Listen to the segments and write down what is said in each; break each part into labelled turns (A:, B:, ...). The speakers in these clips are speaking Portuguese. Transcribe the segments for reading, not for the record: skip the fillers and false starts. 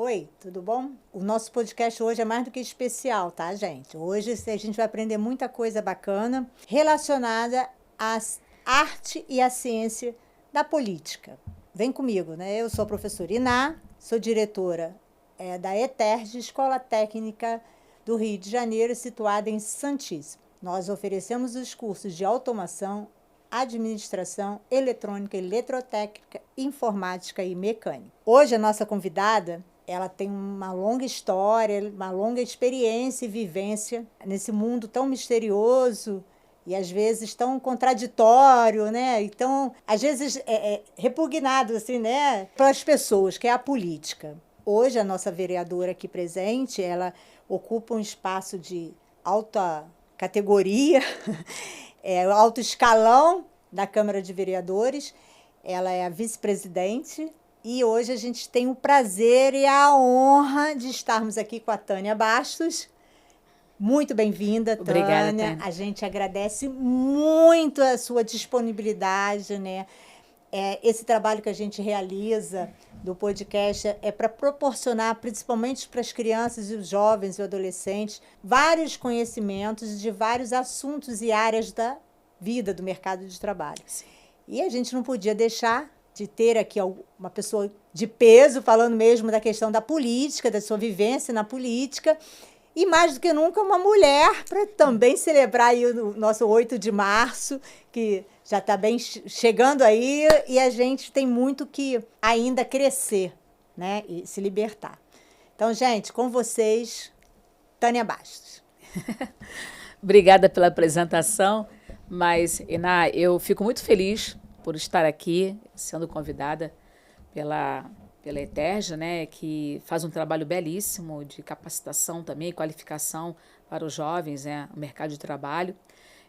A: Oi, tudo bom? O nosso podcast hoje é mais do que especial, tá, gente? Hoje a gente vai aprender muita coisa bacana relacionada à arte e à ciência da política. Vem comigo, né? Eu sou a professora Iná, sou diretora da ETERJ, Escola Técnica do Rio de Janeiro, situada em Santíssimo. Nós oferecemos os cursos de automação, administração, eletrônica, eletrotécnica, informática e mecânica. Hoje a nossa convidada, ela tem uma longa história, uma longa experiência e vivência nesse mundo tão misterioso e às vezes tão contraditório, né? Então, às vezes repugnado assim, né, para as pessoas, que é a política. Hoje a nossa vereadora aqui presente, ela ocupa um espaço de alta categoria, o alto escalão da Câmara de Vereadores. Ela é a vice-presidente e hoje a gente tem o prazer e a honra de estarmos aqui com a Tânia Bastos. Muito bem-vinda, Tânia.
B: Obrigada, Tânia.
A: A gente agradece muito a sua disponibilidade, né? Esse trabalho que a gente realiza do podcast é para proporcionar, principalmente para as crianças e os jovens e adolescentes, vários conhecimentos de vários assuntos e áreas da vida do mercado de trabalho.
B: Sim.
A: E a gente não podia deixar de ter aqui uma pessoa de peso, falando mesmo da questão da política, da sua vivência na política, e mais do que nunca uma mulher para também celebrar aí o nosso 8 de março, que já está bem chegando aí, e a gente tem muito que ainda crescer, né, e se libertar. Então, gente, com vocês, Tânia Bastos.
B: Obrigada pela apresentação, mas, Iná, eu fico muito feliz por estar aqui, sendo convidada pela ETERJ, né, que faz um trabalho belíssimo de capacitação também, qualificação para os jovens, né, no mercado de trabalho.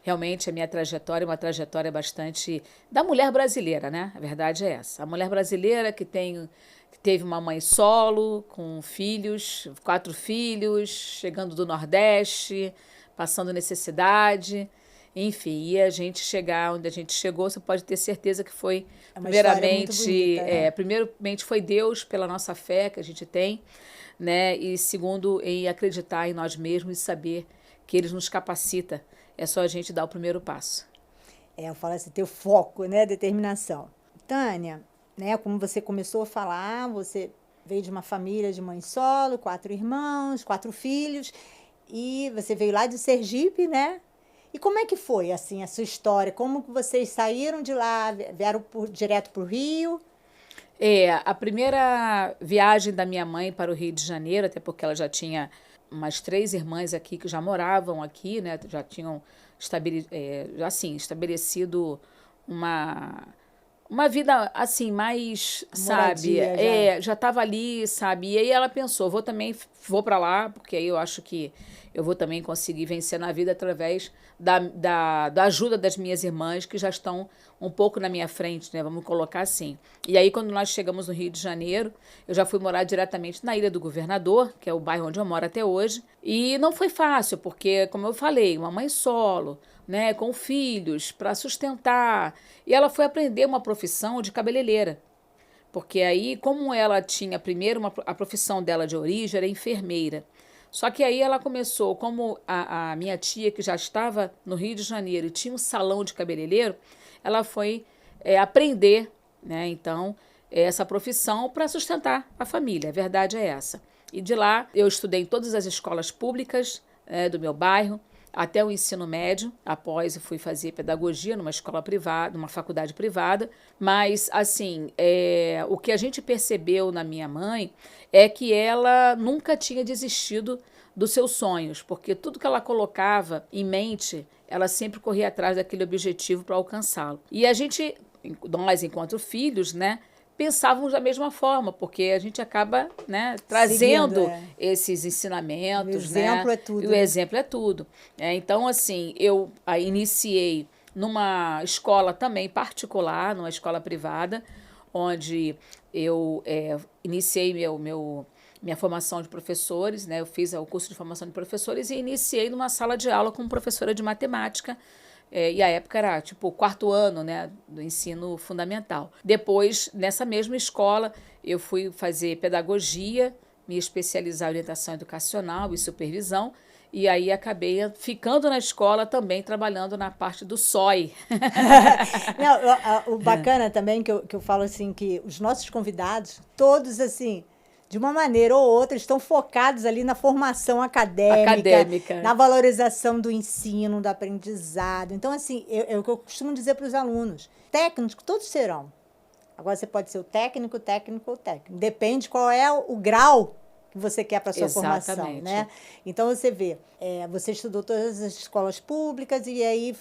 B: Realmente a minha trajetória é uma trajetória bastante da mulher brasileira, né? A verdade é essa. A mulher brasileira que teve uma mãe solo, com filhos, 4 filhos, chegando do Nordeste, passando necessidade, enfim, e a gente chegar onde a gente chegou, você pode ter certeza que foi, primeiramente foi Deus pela nossa fé que a gente tem, né? E segundo, em acreditar em nós mesmos e saber que Ele nos capacita. É só a gente dar o primeiro passo.
A: Eu falo assim, ter foco, né? Determinação. Tânia, né? Como você começou a falar, você veio de uma família de mãe solo, 4 irmãos, 4 filhos, e você veio lá de Sergipe, né? E como é que foi, assim, a sua história? Como que vocês saíram de lá, vieram direto para o Rio?
B: A primeira viagem da minha mãe para o Rio de Janeiro, até porque ela já tinha umas 3 irmãs aqui que já moravam aqui, né? Já tinham estabelecido uma vida assim, mais, sabe? Já estava ali, sabe? E aí ela pensou, vou para lá, porque aí eu acho que eu vou também conseguir vencer na vida através da ajuda das minhas irmãs, que já estão um pouco na minha frente, né? Vamos colocar assim. E aí, quando nós chegamos no Rio de Janeiro, eu já fui morar diretamente na Ilha do Governador, que é o bairro onde eu moro até hoje. E não foi fácil, porque, como eu falei, uma mãe solo, né, com filhos, para sustentar. E ela foi aprender uma profissão de cabeleireira. Porque aí, como ela tinha primeiro a profissão dela de origem, era enfermeira. Só que aí ela começou, como a minha tia, que já estava no Rio de Janeiro e tinha um salão de cabeleireiro, ela foi aprender, né, então, essa profissão para sustentar a família. A verdade é essa. E de lá eu estudei em todas as escolas públicas do meu bairro, até o ensino médio. Após eu fui fazer pedagogia numa escola privada, numa faculdade privada. Mas, assim, o que a gente percebeu na minha mãe é que ela nunca tinha desistido dos seus sonhos, porque tudo que ela colocava em mente, ela sempre corria atrás daquele objetivo para alcançá-lo. E nós, enquanto filhos, né, pensávamos da mesma forma, porque a gente acaba, né, trazendo esses ensinamentos. O
A: exemplo, né? É tudo.
B: E o exemplo é tudo. Então, assim, eu iniciei numa escola também particular, numa escola privada, onde eu iniciei minha formação de professores, né? Eu fiz o curso de formação de professores e iniciei numa sala de aula como professora de matemática. E a época era tipo o 4º ano, né, do ensino fundamental. Depois, nessa mesma escola, eu fui fazer pedagogia me especializar em orientação educacional e supervisão, e aí acabei ficando na escola também, trabalhando na parte do SOI.
A: Não, o bacana também que eu falo assim, que os nossos convidados, todos assim, de uma maneira ou outra, estão focados ali na formação acadêmica. Na valorização do ensino, do aprendizado. Então, assim, é o que eu costumo dizer para os alunos. Técnicos, todos serão. Agora, você pode ser o técnico ou técnico. Depende qual é o grau que você quer para a sua formação, né? Então, você vê, você estudou todas as escolas públicas e aí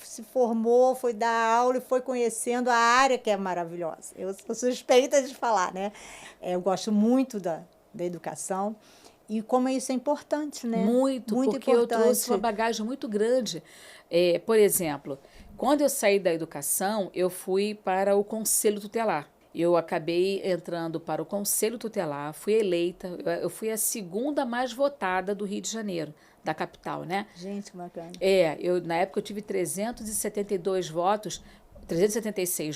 A: se formou, foi dar aula e foi conhecendo a área que é maravilhosa. Eu sou suspeita de falar, né? Eu gosto muito da educação e como isso é importante, né?
B: Muito porque importante. Eu trouxe uma bagagem muito grande. Por exemplo, quando eu saí da educação, eu fui para o Conselho Tutelar. Eu acabei entrando para o Conselho Tutelar, fui eleita, eu fui a segunda mais votada do Rio de Janeiro, da capital, né?
A: Gente, que bacana.
B: Na época eu tive 376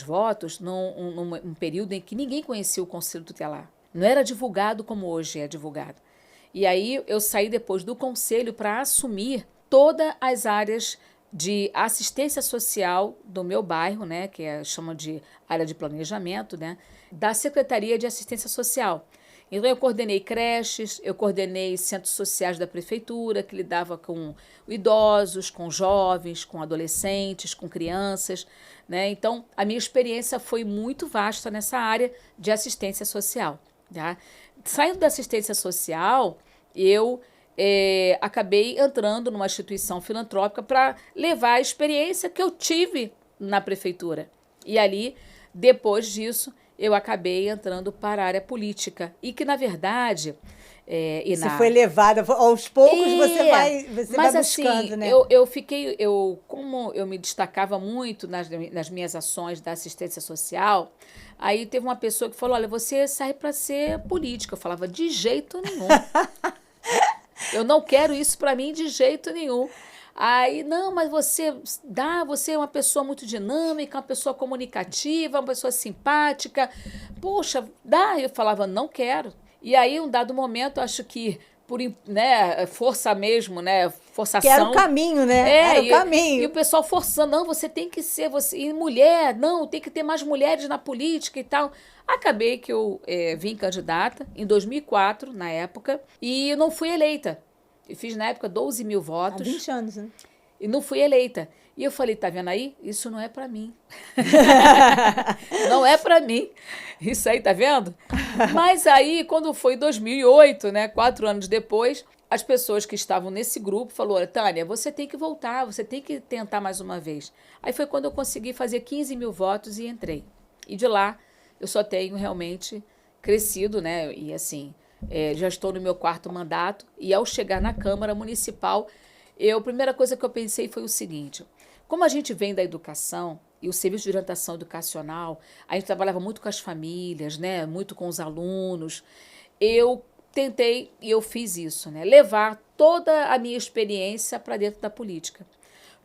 B: votos num período em que ninguém conhecia o Conselho Tutelar. Não era divulgado como hoje é divulgado. E aí eu saí depois do Conselho para assumir todas as áreas de assistência social do meu bairro, né, que chama de área de planejamento, né, da Secretaria de Assistência Social. Então, eu coordenei creches, eu coordenei centros sociais da prefeitura, que lidava com idosos, com jovens, com adolescentes, com crianças, né? Então, a minha experiência foi muito vasta nessa área de assistência social. Tá? Saindo da assistência social, eu acabei entrando numa instituição filantrópica para levar a experiência que eu tive na prefeitura. E ali, depois disso, eu acabei entrando para a área política. E que, na verdade...
A: Você foi levada, aos poucos você vai buscando,
B: assim,
A: né?
B: Como eu me destacava muito nas minhas ações da assistência social, aí teve uma pessoa que falou, olha, você sai para ser política. Eu falava, de jeito nenhum. Eu não quero isso para mim de jeito nenhum. Aí, não, mas você é uma pessoa muito dinâmica, uma pessoa comunicativa, uma pessoa simpática. Poxa, dá. Eu falava, não quero. E aí, um dado momento, acho que por força mesmo, né? Forçação.
A: Que era o caminho, né? Era o caminho.
B: E o pessoal forçando, não, você tem que ser, e mulher, não, tem que ter mais mulheres na política e tal. Acabei que eu vim candidata em 2004, na época, e não fui eleita. Eu fiz, na época, 12 mil votos.
A: Há 20 anos, né?
B: E não fui eleita. E eu falei, tá vendo aí? Isso não é para mim. Não é para mim. Isso aí, tá vendo? Mas aí, quando foi 2008, né, 4 anos depois, as pessoas que estavam nesse grupo falaram, Tânia, você tem que voltar, você tem que tentar mais uma vez. Aí foi quando eu consegui fazer 15 mil votos e entrei. E de lá, eu só tenho realmente crescido, né? E assim, já estou no meu 4º mandato. E ao chegar na Câmara Municipal, a primeira coisa que eu pensei foi o seguinte, como a gente vem da educação e o serviço de orientação educacional, a gente trabalhava muito com as famílias, né? Muito com os alunos. Eu tentei, e eu fiz isso, né? Levar toda a minha experiência para dentro da política.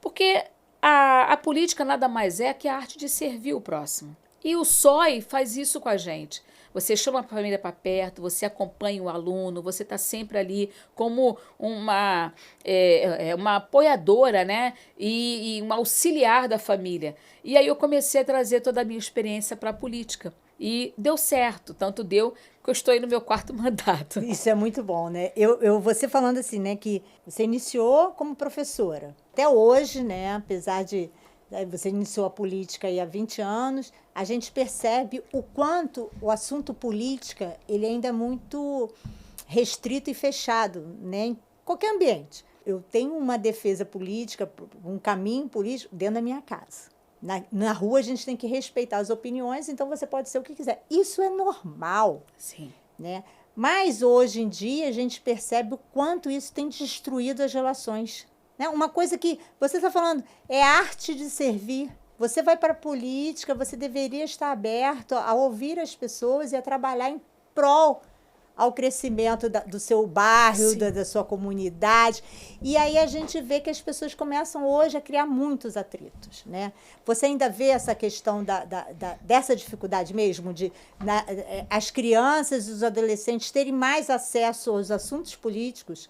B: Porque a política nada mais é que a arte de servir o próximo. E o SOI faz isso com a gente. Você chama a família para perto, você acompanha o aluno, você está sempre ali como uma apoiadora, né? E uma auxiliar da família. E aí eu comecei a trazer toda a minha experiência para a política. E deu certo, tanto deu que eu estou aí no meu 4º mandato.
A: Isso é muito bom, né? Você falando assim, né, que você iniciou como professora. Até hoje, né, apesar de você iniciou a política aí há 20 anos, a gente percebe o quanto o assunto política ele ainda é muito restrito e fechado, né, em qualquer ambiente. Eu tenho uma defesa política, um caminho político dentro da minha casa. Na rua a gente tem que respeitar as opiniões, então você pode ser o que quiser. Isso é normal.
B: Sim.
A: Né? Mas hoje em dia a gente percebe o quanto isso tem destruído as relações. Né? Uma coisa que você está falando é arte de servir. Você vai para a política, você deveria estar aberto a ouvir as pessoas e a trabalhar em prol ao crescimento do seu bairro, da sua comunidade. E aí a gente vê que as pessoas começam hoje a criar muitos atritos, né? Você ainda vê essa questão dessa dificuldade mesmo de as crianças e os adolescentes terem mais acesso aos assuntos políticos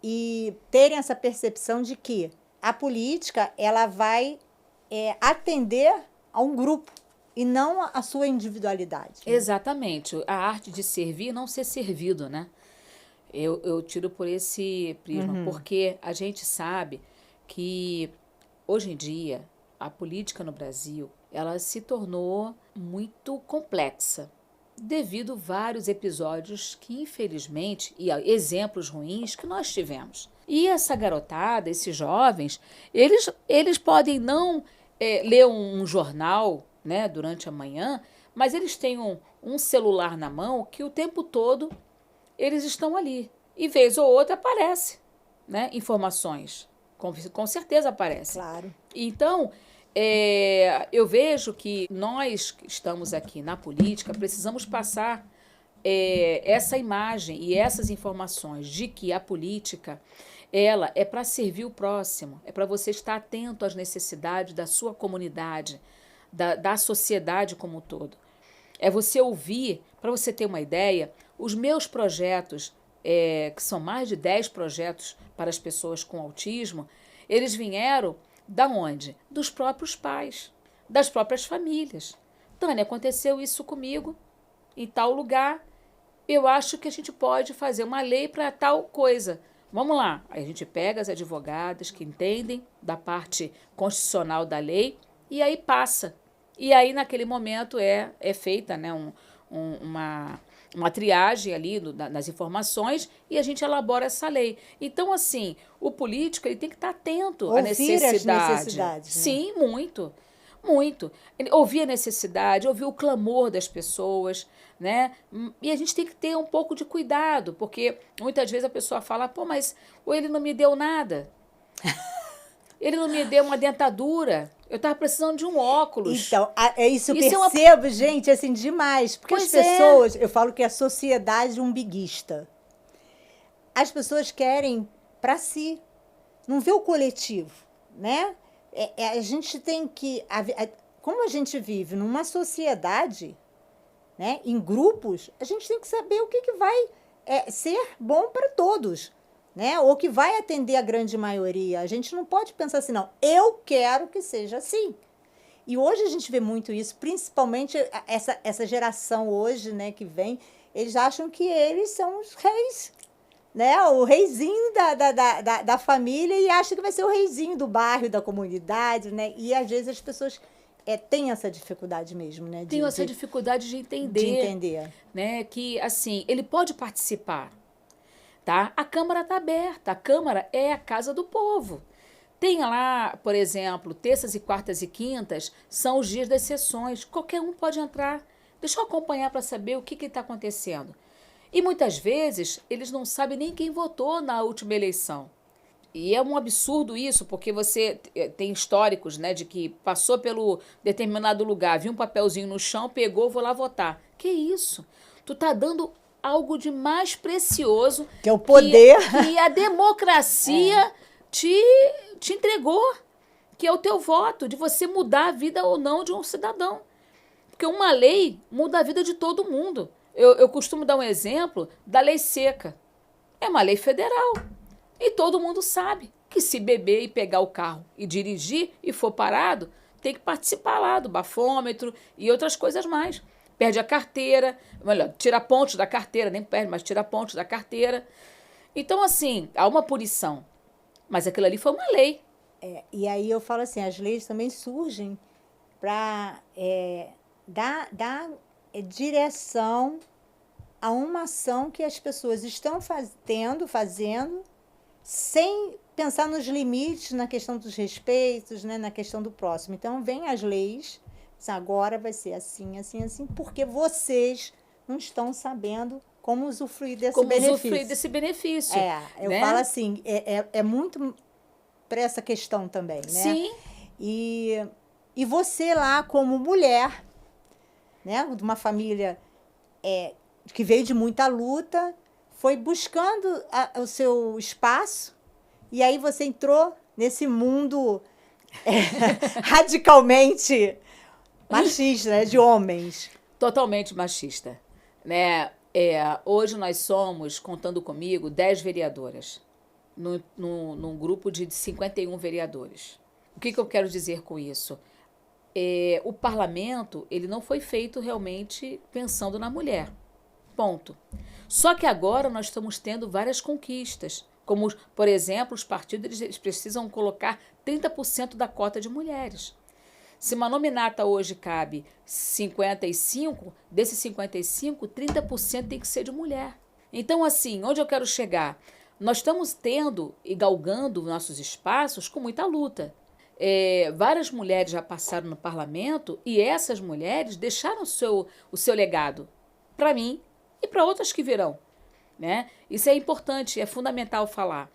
A: e terem essa percepção de que a política ela vai atender a um grupo e não a sua individualidade. Né?
B: Exatamente. A arte de servir e não ser servido, né? Eu tiro por esse prisma, porque a gente sabe que, hoje em dia, a política no Brasil, ela se tornou muito complexa, devido a vários episódios que, infelizmente, e exemplos ruins que nós tivemos. E essa garotada, esses jovens, eles podem não ler um jornal, né, durante a manhã, mas eles têm um celular na mão que o tempo todo eles estão ali. E vez ou outra aparece, né, informações. Com certeza aparece.
A: Claro.
B: Então, eu vejo que nós que estamos aqui na política precisamos passar essa imagem e essas informações de que a política ela é para servir o próximo, é para você estar atento às necessidades da sua comunidade, da sociedade como um todo. É você ouvir, para você ter uma ideia, os meus projetos, que são mais de 10 projetos para as pessoas com autismo, eles vieram da onde? Dos próprios pais, das próprias famílias. Tânia, aconteceu isso comigo, em tal lugar, eu acho que a gente pode fazer uma lei para tal coisa. Vamos lá. Aí a gente pega as advogadas que entendem da parte constitucional da lei e aí passa. E aí, naquele momento, é feita, né, uma triagem ali nas informações e a gente elabora essa lei. Então, assim, o político ele tem que estar atento à necessidade.
A: As necessidades, né?
B: Sim, muito. Muito. Ouvir a necessidade, ouvir o clamor das pessoas, né? E a gente tem que ter um pouco de cuidado, porque muitas vezes a pessoa fala, pô, mas ele não me deu nada. Ele não me deu uma dentadura. Eu estava precisando de um óculos.
A: Então, isso eu percebo, gente, assim, demais. Porque as pessoas, eu falo que é a sociedade umbiguista. As pessoas querem para si, não vê o coletivo, né? A gente tem que... Como a gente vive numa sociedade, né, em grupos, a gente tem que saber o que vai ser bom para todos, né? Ou que vai atender a grande maioria. A gente não pode pensar assim, não, eu quero que seja assim. E hoje a gente vê muito isso, principalmente essa geração hoje, né, que vem, eles acham que eles são os reis, né? O reizinho da família e acham que vai ser o reizinho do bairro, da comunidade, né? E às vezes as pessoas têm essa dificuldade mesmo, né?
B: Tem essa dificuldade de entender.
A: De entender.
B: Né? Que, assim, ele pode participar. Tá? A Câmara está aberta, a Câmara é a casa do povo. Tem lá, por exemplo, terças e quartas e quintas são os dias das sessões. Qualquer um pode entrar. Deixa eu acompanhar para saber o que está acontecendo. E muitas vezes eles não sabem nem quem votou na última eleição. E é um absurdo isso, porque você tem históricos, né, de que passou pelo determinado lugar, viu um papelzinho no chão, pegou, vou lá votar. Que isso? Tu tá dando algo de mais precioso
A: que é o poder
B: que a democracia te entregou, que é o teu voto, de você mudar a vida ou não de um cidadão. Porque uma lei muda a vida de todo mundo. Eu costumo dar um exemplo da lei seca. É uma lei federal. E todo mundo sabe que se beber e pegar o carro e dirigir e for parado, tem que participar lá do bafômetro e outras coisas mais. Perde a carteira, melhor, tira pontos da carteira, nem perde, mas tira pontos da carteira. Então, assim, há uma punição. Mas aquilo ali foi uma lei.
A: E aí eu falo assim, as leis também surgem para dar direção a uma ação que as pessoas estão fazendo, sem pensar nos limites, na questão dos respeitos, né, na questão do próximo. Então, vem as leis, agora vai ser assim, assim, assim, porque vocês não estão sabendo como usufruir desse
B: benefício.
A: Eu falo assim, é muito para essa questão também, né?
B: Sim.
A: E você lá, como mulher, né, de uma família que veio de muita luta, foi buscando o seu espaço, e aí você entrou nesse mundo radicalmente machista, né, de homens.
B: Totalmente machista, né? Hoje nós somos, contando comigo, 10 vereadoras, num grupo de 51 vereadores. O que eu quero dizer com isso? O parlamento ele não foi feito realmente pensando na mulher. Ponto. Só que agora nós estamos tendo várias conquistas, como, por exemplo, os partidos eles precisam colocar 30% da cota de mulheres. Se uma nominata hoje cabe 55, desses 55, 30% tem que ser de mulher. Então, assim, onde eu quero chegar? Nós estamos tendo e galgando nossos espaços com muita luta. Várias mulheres já passaram no parlamento e essas mulheres deixaram o seu legado para mim e para outras que virão, né? Isso é importante, é fundamental falar.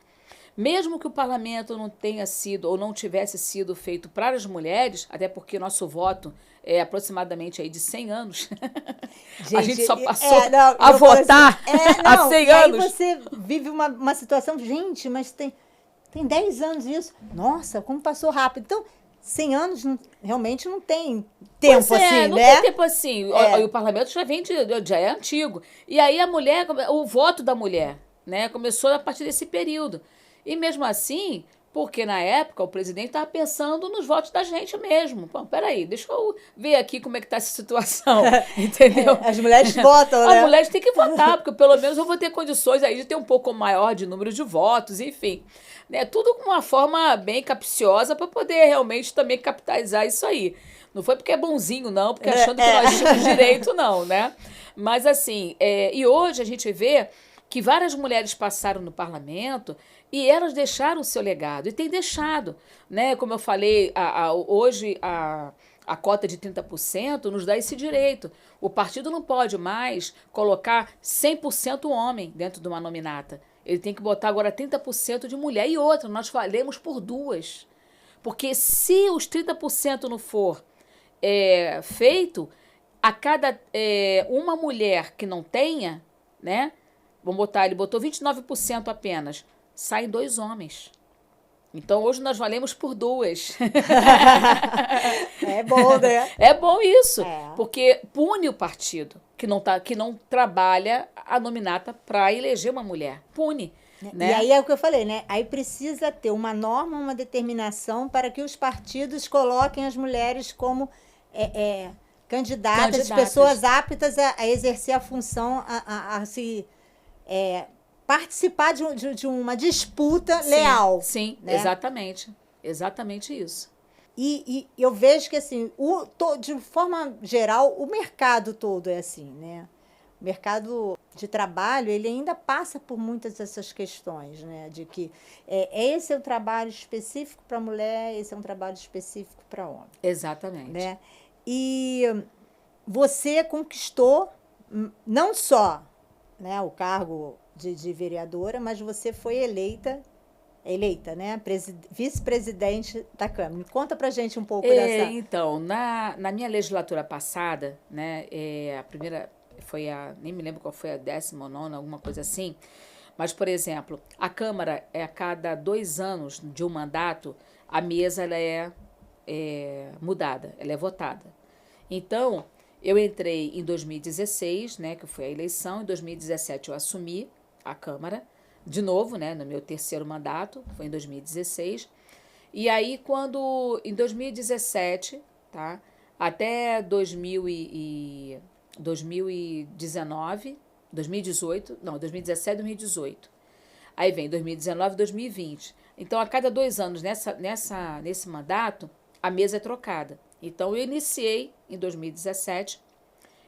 B: Mesmo que o parlamento não tenha sido ou não tivesse sido feito para as mulheres, até porque nosso voto é aproximadamente aí de 100 anos. Gente, a gente só passou a votar há 100 anos.
A: Aí você vive uma situação, gente, mas tem 10 anos isso. Nossa, como passou rápido. Então, 100 anos realmente não tem tempo assim,
B: não
A: né?
B: Não tem tempo assim. O parlamento já é antigo. E aí o voto da mulher, né, começou a partir desse período. E mesmo assim, porque na época o presidente estava pensando nos votos da gente mesmo. Pô, peraí, deixa eu ver aqui como é que está essa situação, entendeu?
A: As mulheres votam, né?
B: As mulheres têm que votar, porque pelo menos eu vou ter condições aí de ter um pouco maior de número de votos, enfim. Né? Tudo com uma forma bem capciosa para poder realmente também capitalizar isso aí. Não foi porque é bonzinho, não, porque achando que nós tínhamos direito, não, né? Mas assim, e hoje a gente vê que várias mulheres passaram no parlamento e elas deixaram o seu legado, e têm deixado, né? Como eu falei, hoje a cota de 30% nos dá esse direito. O partido não pode mais colocar 100% homem dentro de uma nominata. Ele tem que botar agora 30% de mulher. E outra, nós falemos por duas. Porque se os 30% não for feito, a cada uma mulher que não tenha, né? Vamos botar, ele botou 29% apenas. Saem 2 homens. Então, hoje nós valemos por duas.
A: É bom, né?
B: É bom isso, porque pune o partido que não trabalha a nominata para eleger uma mulher. Pune. Né?
A: E aí é o que eu falei, né? Aí precisa ter uma norma, uma determinação para que os partidos coloquem as mulheres como candidatas, pessoas aptas a exercer a função, a se... participar de uma disputa leal.
B: Sim, né? Exatamente isso.
A: E eu vejo que, assim, de forma geral, o mercado todo é assim, né? O mercado de trabalho, ele ainda passa por muitas dessas questões, né? De que esse é um trabalho específico para mulher, esse é um trabalho específico para homem.
B: Exatamente.
A: Né? E você conquistou não só, né, o cargo de vereadora, mas você foi eleita, né, vice-presidente da Câmara. Me conta pra gente um pouco dessa...
B: Então, na minha legislatura passada, né, a primeira foi nem me lembro qual foi a 19ª, alguma coisa assim, mas, por exemplo, a Câmara, a cada 2 anos de um mandato, a mesa ela é mudada, ela é votada. Então, eu entrei em 2016, né, que foi a eleição, em 2017 eu assumi a Câmara, de novo, né, no meu 3º mandato, foi em 2016. E aí, em 2017, tá, até 2018, 2018. Aí vem 2019 e 2020. Então, a cada 2 anos, nesse mandato, a mesa é trocada. Então, eu iniciei em 2017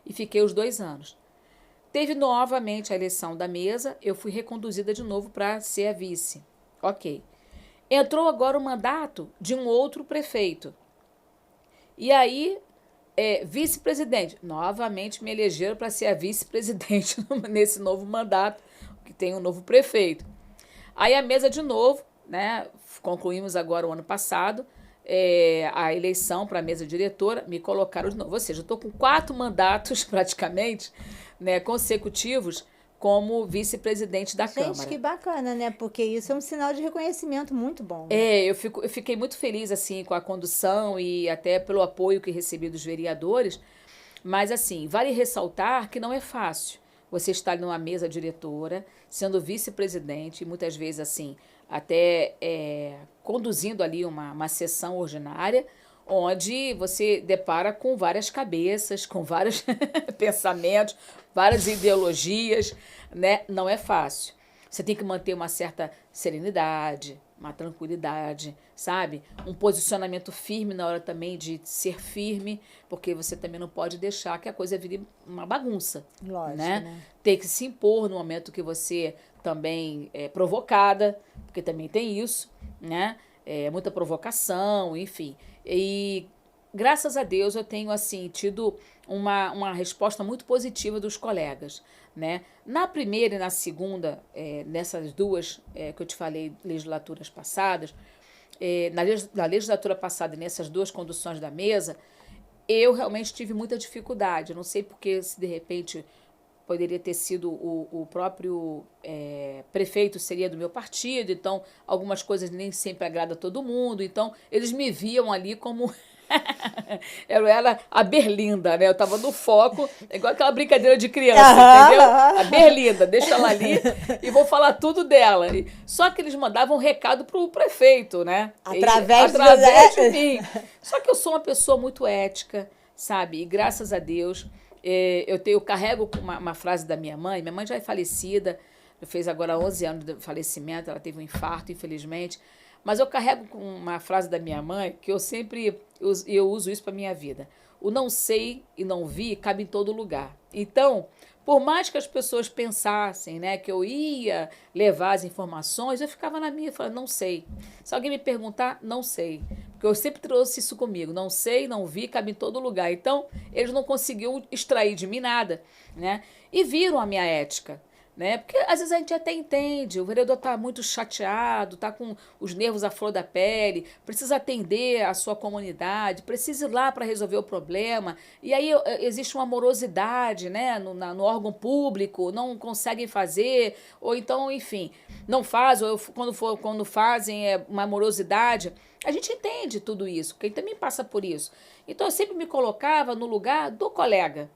B: e fiquei os 2 anos. Teve novamente a eleição da mesa, eu fui reconduzida de novo para ser a vice. Ok. Entrou agora o mandato de um outro prefeito. E aí, vice-presidente. Novamente me elegeram para ser a vice-presidente nesse novo mandato, que tem um novo prefeito. Aí a mesa de novo, né? Concluímos agora o ano passado, a eleição para a mesa diretora, me colocaram de novo. Ou seja, eu estou com 4 mandatos, praticamente, né, consecutivos, como vice-presidente da Câmara.
A: Gente, que bacana, né? Porque isso é um sinal de reconhecimento muito bom.
B: Eu fiquei muito feliz, assim, com a condução e até pelo apoio que recebi dos vereadores. Mas, assim, vale ressaltar que não é fácil você estar numa mesa diretora, sendo vice-presidente, e muitas vezes, assim, até conduzindo ali uma sessão ordinária, onde você depara com várias cabeças, com vários pensamentos, várias ideologias, né? Não é fácil. Você tem que manter uma certa serenidade, uma tranquilidade, sabe? Um posicionamento firme na hora também de ser firme, porque você também não pode deixar que a coisa vire uma bagunça.
A: Lógico,
B: né? Tem que se impor no momento que você também é provocada, porque também tem isso, né? Muita provocação, enfim. E graças a Deus eu tenho assim tido uma resposta muito positiva dos colegas, né? Na primeira e na segunda, nessas duas que eu te falei, legislaturas passadas, na legislatura passada e nessas duas conduções da mesa, eu realmente tive muita dificuldade. Eu não sei porque, se de repente poderia ter sido o próprio prefeito, seria do meu partido, então algumas coisas nem sempre agradam a todo mundo, então eles me viam ali como eu era a Berlinda, né? Eu tava no foco, igual aquela brincadeira de criança, entendeu? A Berlinda, deixa ela ali e vou falar tudo dela. Só que eles mandavam um recado pro prefeito, né?
A: Através
B: de mim. Só que eu sou uma pessoa muito ética, sabe? E graças a Deus, eu carrego uma frase da minha mãe. Minha mãe já é falecida, fez agora 11 anos de falecimento, ela teve um infarto, infelizmente. Mas eu carrego uma frase da minha mãe que eu sempre uso isso para minha vida. O não sei e não vi cabe em todo lugar. Então, por mais que as pessoas pensassem, né, que eu ia levar as informações, eu ficava na minha, falando, não sei. Se alguém me perguntar, não sei. Porque eu sempre trouxe isso comigo. Não sei, não vi, cabe em todo lugar. Então, eles não conseguiam extrair de mim nada, né? E viram a minha ética. Né? Porque às vezes a gente até entende, o vereador está muito chateado, está com os nervos à flor da pele, precisa atender a sua comunidade, precisa ir lá para resolver o problema, e aí existe uma morosidade, né, no órgão público, não conseguem fazer, ou então, enfim, não faz, ou quando fazem uma morosidade. A gente entende tudo isso, quem também passa por isso. Então eu sempre me colocava no lugar do colega.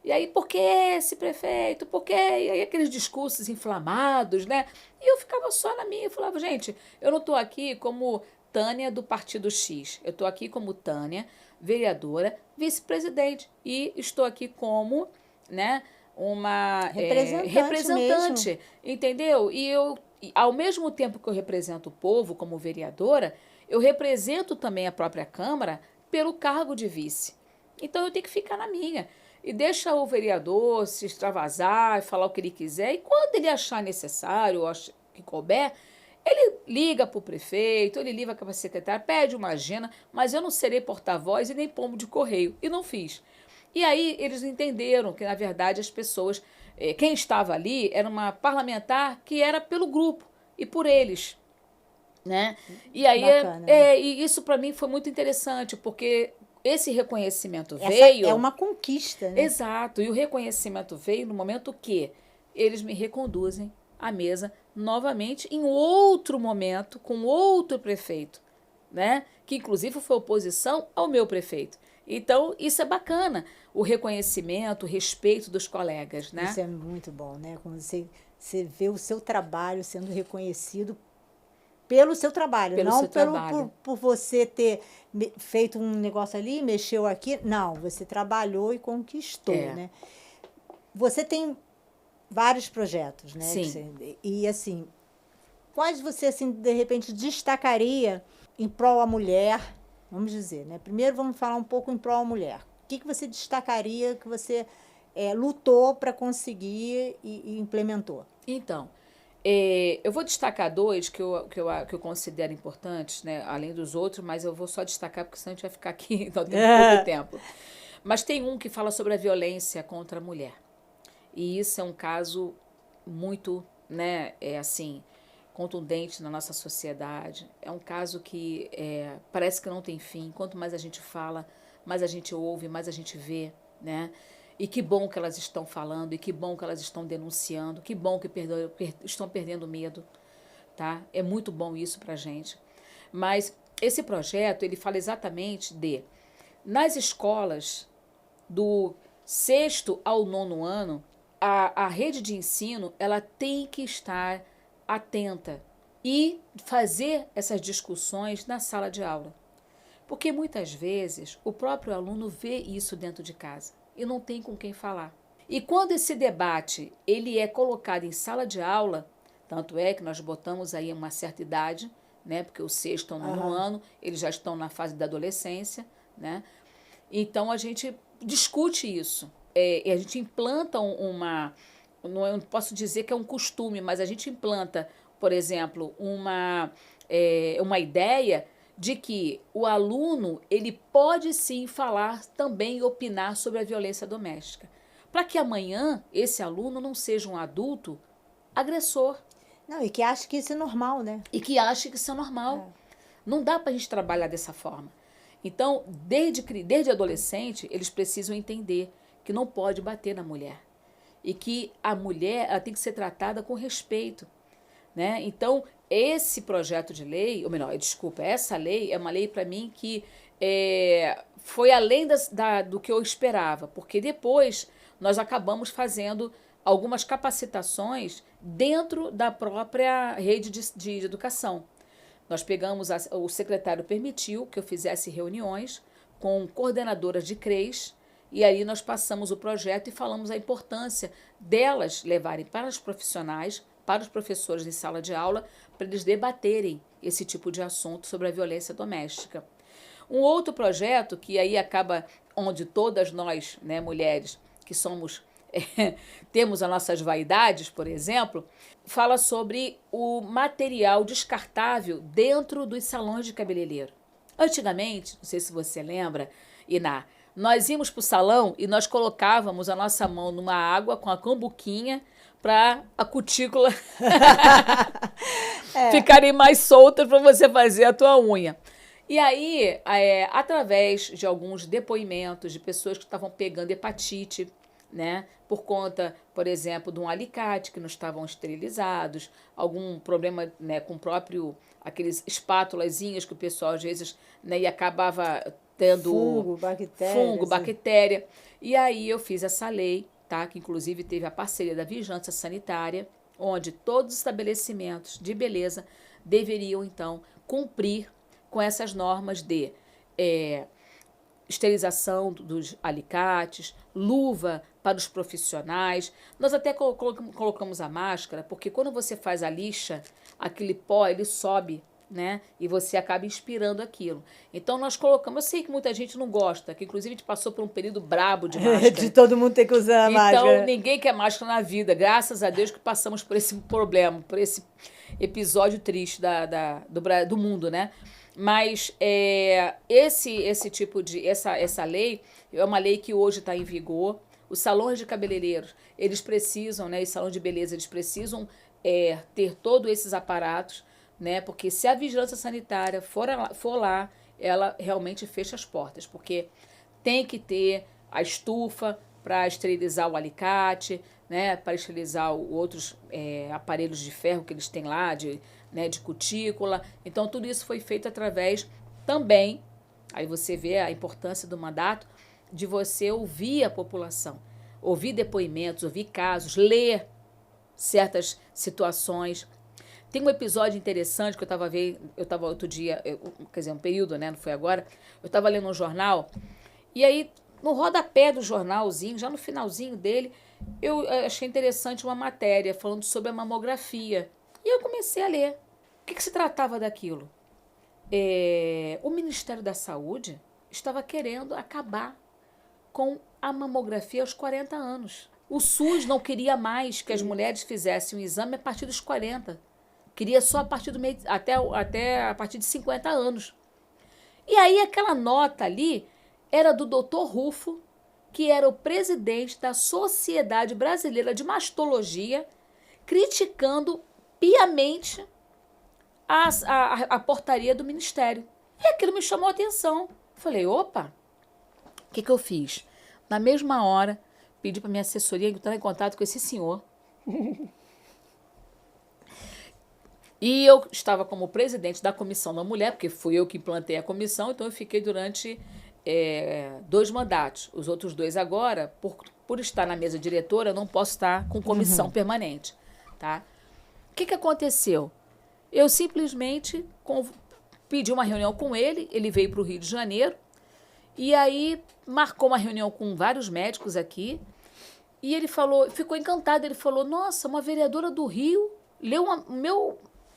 B: E aí, por que esse prefeito? Por quê? E aí aqueles discursos inflamados, né? E eu ficava só na minha, eu falava, gente, eu não estou aqui como Tânia do Partido X. Eu estou aqui como Tânia, vereadora, vice-presidente. E estou aqui como, né, uma representante, entendeu? E eu, ao mesmo tempo que eu represento o povo como vereadora, eu represento também a própria Câmara pelo cargo de vice. Então eu tenho que ficar na minha. E deixa o vereador se extravasar e falar o que ele quiser. E quando ele achar necessário, ou que couber, ele liga para o prefeito, ele liga para a secretária, pede uma agenda, mas eu não serei porta-voz e nem pombo de correio. E não fiz. E aí eles entenderam que, na verdade, as pessoas... quem estava ali era uma parlamentar que era pelo grupo e por eles. Né? E aí e isso para mim foi muito interessante, porque... esse reconhecimento veio...
A: é uma conquista, né?
B: Exato. E o reconhecimento veio no momento que eles me reconduzem à mesa novamente em outro momento, com outro prefeito, né? Que inclusive foi oposição ao meu prefeito. Então, isso é bacana. O reconhecimento, o respeito dos colegas, né?
A: Isso é muito bom, né? Quando você vê o seu trabalho sendo reconhecido pelo seu trabalho, não por você ter feito um negócio ali, mexeu aqui. Não, você trabalhou e conquistou, né? Você tem vários projetos, né?
B: Sim.
A: E, assim, quais você, assim, de repente, destacaria em prol à mulher, vamos dizer, né? Primeiro vamos falar um pouco em prol à mulher. O que você destacaria que você lutou para conseguir e implementou?
B: Então... eu vou destacar 2 que eu considero importantes, né? Além dos outros, mas eu vou só destacar porque senão a gente vai ficar aqui, não tem pouco tempo. Mas tem um que fala sobre a violência contra a mulher. E isso é um caso muito, né, assim, contundente na nossa sociedade. É um caso que parece que não tem fim. Quanto mais a gente fala, mais a gente ouve, mais a gente vê, né? E que bom que elas estão falando, e que bom que elas estão denunciando, que bom que estão perdendo medo, tá? É muito bom isso pra gente. Mas esse projeto, ele fala exatamente nas escolas do 6º ao 9º ano, a rede de ensino, ela tem que estar atenta e fazer essas discussões na sala de aula. Porque muitas vezes o próprio aluno vê isso dentro de casa e não tem com quem falar. E quando esse debate ele é colocado em sala de aula, tanto é que nós botamos aí uma certa idade, né? Porque o 6º ao 9º ano, eles já estão na fase da adolescência, né? Então a gente discute isso. E a gente implanta não posso dizer que é um costume, mas a gente implanta, por exemplo, uma ideia de que o aluno ele pode sim falar também e opinar sobre a violência doméstica, para que amanhã esse aluno não seja um adulto agressor.
A: Não, e que acha que isso é normal, né?
B: E que acha que isso é normal. Não dá para a gente trabalhar dessa forma. Então, desde adolescente, eles precisam entender que não pode bater na mulher. E que a mulher ela tem que ser tratada com respeito, né? Então, esse projeto de lei, ou melhor, desculpa, essa lei é uma lei para mim que foi além do que eu esperava, porque depois nós acabamos fazendo algumas capacitações dentro da própria rede de educação. Nós pegamos, o secretário permitiu que eu fizesse reuniões com coordenadoras de CREs, e aí nós passamos o projeto e falamos a importância delas levarem para os profissionais, para os professores em sala de aula, para eles debaterem esse tipo de assunto sobre a violência doméstica. Um outro projeto que aí acaba, onde todas nós, né, mulheres, que somos temos as nossas vaidades, por exemplo, fala sobre o material descartável dentro dos salões de cabeleireiro. Antigamente, não sei se você lembra, Iná, nós íamos para o salão e nós colocávamos a nossa mão numa água com a cambuquinha para a cutícula ficarem mais soltas para você fazer a tua unha. E aí, através de alguns depoimentos de pessoas que estavam pegando hepatite, né, por conta, por exemplo, de um alicate que não estavam esterilizados, algum problema, né, com o próprio, aqueles espátulazinhas que o pessoal às vezes, né, e acabava tendo fungo, bactéria. E aí eu fiz essa lei, tá, que inclusive teve a parceria da Vigilância Sanitária, onde todos os estabelecimentos de beleza deveriam, então, cumprir com essas normas de esterilização dos alicates, luva para os profissionais. Nós até colocamos a máscara, porque quando você faz a lixa, aquele pó, ele sobe, né? E você acaba inspirando aquilo. Então nós colocamos, eu sei que muita gente não gosta, que inclusive a gente passou por um período brabo de máscara.
A: De todo mundo ter que usar a máscara.
B: Então ninguém quer máscara na vida, graças a Deus que passamos por esse problema, por esse episódio triste do mundo, né? Mas esse tipo de essa lei é uma lei que hoje está em vigor. Os salões de cabeleireiros, eles precisam, né? Os salões de beleza, eles precisam ter todos esses aparatos, né? Porque se a vigilância sanitária for lá, ela realmente fecha as portas, porque tem que ter a estufa para esterilizar o alicate, né? Para esterilizar outros aparelhos de ferro que eles têm lá, de cutícula. Então, tudo isso foi feito através também, aí você vê a importância do mandato, de você ouvir a população, ouvir depoimentos, ouvir casos, ler certas situações. Tem um episódio interessante que eu estava outro dia, quer dizer, um período, né, não foi agora, eu estava lendo um jornal, e aí, no rodapé do jornalzinho, já no finalzinho dele, eu achei interessante uma matéria falando sobre a mamografia. E eu comecei a ler. O que se tratava daquilo? O Ministério da Saúde estava querendo acabar com a mamografia aos 40 anos. O SUS não queria mais que as mulheres fizessem o exame a partir dos 40. Queria só a partir até a partir de 50 anos. E aí aquela nota ali era do Dr. Rufo, que era o presidente da Sociedade Brasileira de Mastologia, criticando piamente a portaria do ministério. E aquilo me chamou a atenção. Falei, opa, o que eu fiz? Na mesma hora, pedi para minha assessoria entrar em contato com esse senhor. E eu estava como presidente da Comissão da Mulher, porque fui eu que implantei a comissão, então eu fiquei durante 2 mandatos. Os outros 2 agora, por estar na mesa diretora, eu não posso estar com comissão permanente. Tá? O que aconteceu? Eu simplesmente pedi uma reunião com ele, ele veio para o Rio de Janeiro, e aí marcou uma reunião com vários médicos aqui, e ele falou, ficou encantado, ele falou, nossa, uma vereadora do Rio leu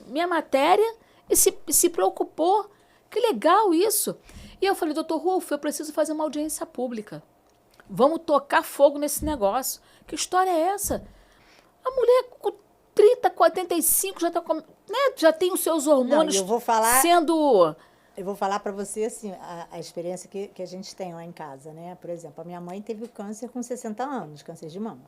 B: minha matéria e se preocupou, que legal isso. E eu falei, doutor Rufo, eu preciso fazer uma audiência pública, vamos tocar fogo nesse negócio, que história é essa? A mulher com 30, 45 já tem os seus hormônios.
A: Não, eu vou falar,
B: sendo...
A: Eu vou falar para você assim, a experiência que a gente tem lá em casa, né? Por exemplo, a minha mãe teve câncer com 60 anos, câncer de mama.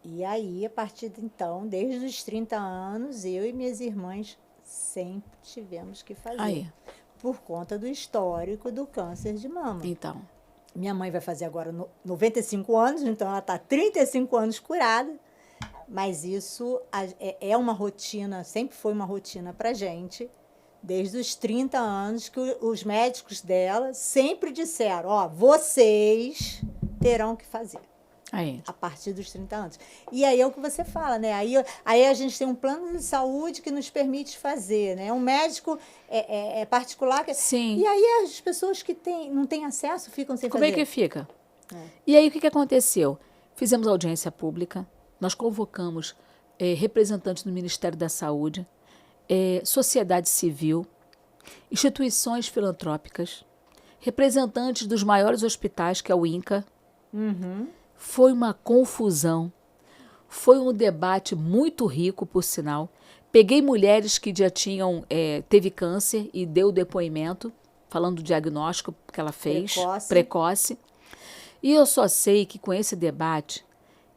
A: E aí, a partir de então, desde os 30 anos, eu e minhas irmãs sempre tivemos que fazer.
B: Aí.
A: Por conta do histórico do câncer de mama.
B: Então.
A: Minha mãe vai fazer agora 95 anos, então ela está 35 anos curada. Mas isso é uma rotina, sempre foi uma rotina para a gente, desde os 30 anos, que os médicos dela sempre disseram, ó, vocês terão que fazer.
B: Aí.
A: A partir dos 30 anos. E aí é o que você fala, né? Aí a gente tem um plano de saúde que nos permite fazer, né? Um médico particular.
B: Sim.
A: E aí as pessoas que não têm acesso ficam sem fazer.
B: Como é que fica? E aí o que aconteceu? Fizemos audiência pública, nós convocamos representantes do Ministério da Saúde, sociedade civil, instituições filantrópicas, representantes dos maiores hospitais, que é o INCA.
A: Uhum.
B: Foi uma confusão, foi um debate muito rico, por sinal. Peguei mulheres que já teve câncer e deu depoimento, falando do diagnóstico que ela fez, precoce. E eu só sei que com esse debate,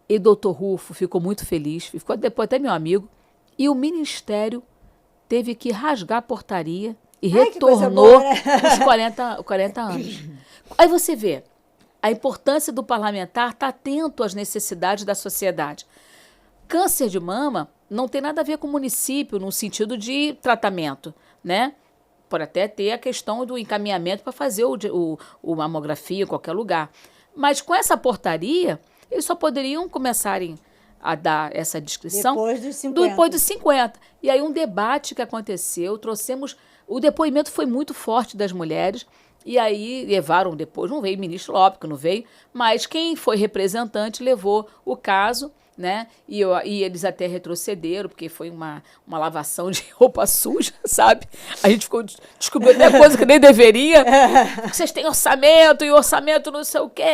B: e doutor Rufo ficou muito feliz, ficou depois até meu amigo, e o Ministério teve que rasgar a portaria e retornou os 40 anos. Aí você vê a importância do parlamentar estar atento às necessidades da sociedade. Câncer de mama não tem nada a ver com o município no sentido de tratamento, né? Pode até ter a questão do encaminhamento para fazer o mamografia em qualquer lugar. Mas com essa portaria, eles só poderiam começarem a dar essa descrição depois dos 50. E aí um debate que aconteceu, o depoimento foi muito forte das mulheres, e aí levaram depois, não veio o ministro Lopes, não veio, mas quem foi representante levou o caso, né? E eles até retrocederam, porque foi uma lavação de roupa suja, sabe? A gente descobriu até coisa que nem deveria. Vocês têm orçamento, e o orçamento não sei o quê,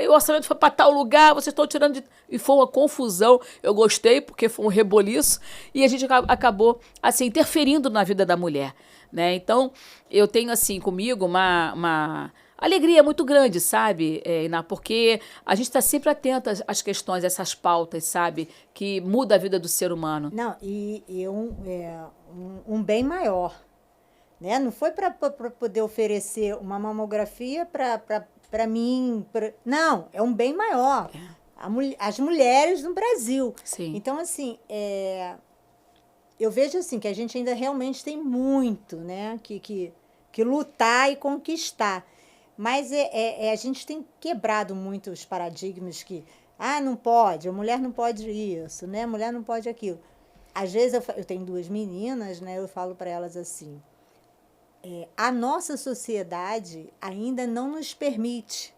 B: e o orçamento foi para tal lugar, vocês estão tirando de... E foi uma confusão. Eu gostei, porque foi um reboliço, e a gente acabou, assim, interferindo na vida da mulher, né? Então, eu tenho, assim, comigo uma alegria muito grande, sabe, Iná? Porque a gente está sempre atenta às questões, essas pautas, sabe, que muda a vida do ser humano.
A: Não, e um bem maior, né? Não foi para poder oferecer uma mamografia para mim. Não, é um bem maior. As mulheres no Brasil.
B: Sim.
A: Então, assim, eu vejo assim que a gente ainda realmente tem muito, né, que lutar e conquistar. Mas a gente tem quebrado muito os paradigmas que, não pode, a mulher não pode isso, né? A mulher não pode aquilo. Às vezes, eu tenho 2 meninas, né? Eu falo para elas assim, a nossa sociedade ainda não nos permite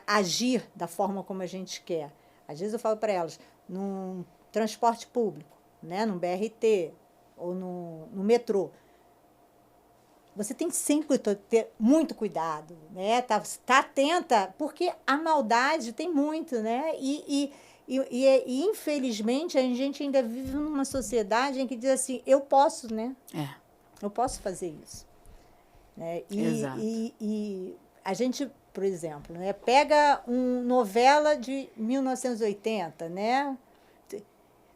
A: agir da forma como a gente quer. Às vezes eu falo para elas, num transporte público, né? Num BRT ou no metrô, você tem sempre que ter muito cuidado, né? Tá atenta, porque a maldade tem muito, né? E infelizmente, a gente ainda vive numa sociedade em que diz assim, eu posso, né? Eu posso fazer isso. Né?
B: Exato.
A: E a gente, por exemplo, né, pega uma novela de 1980, né?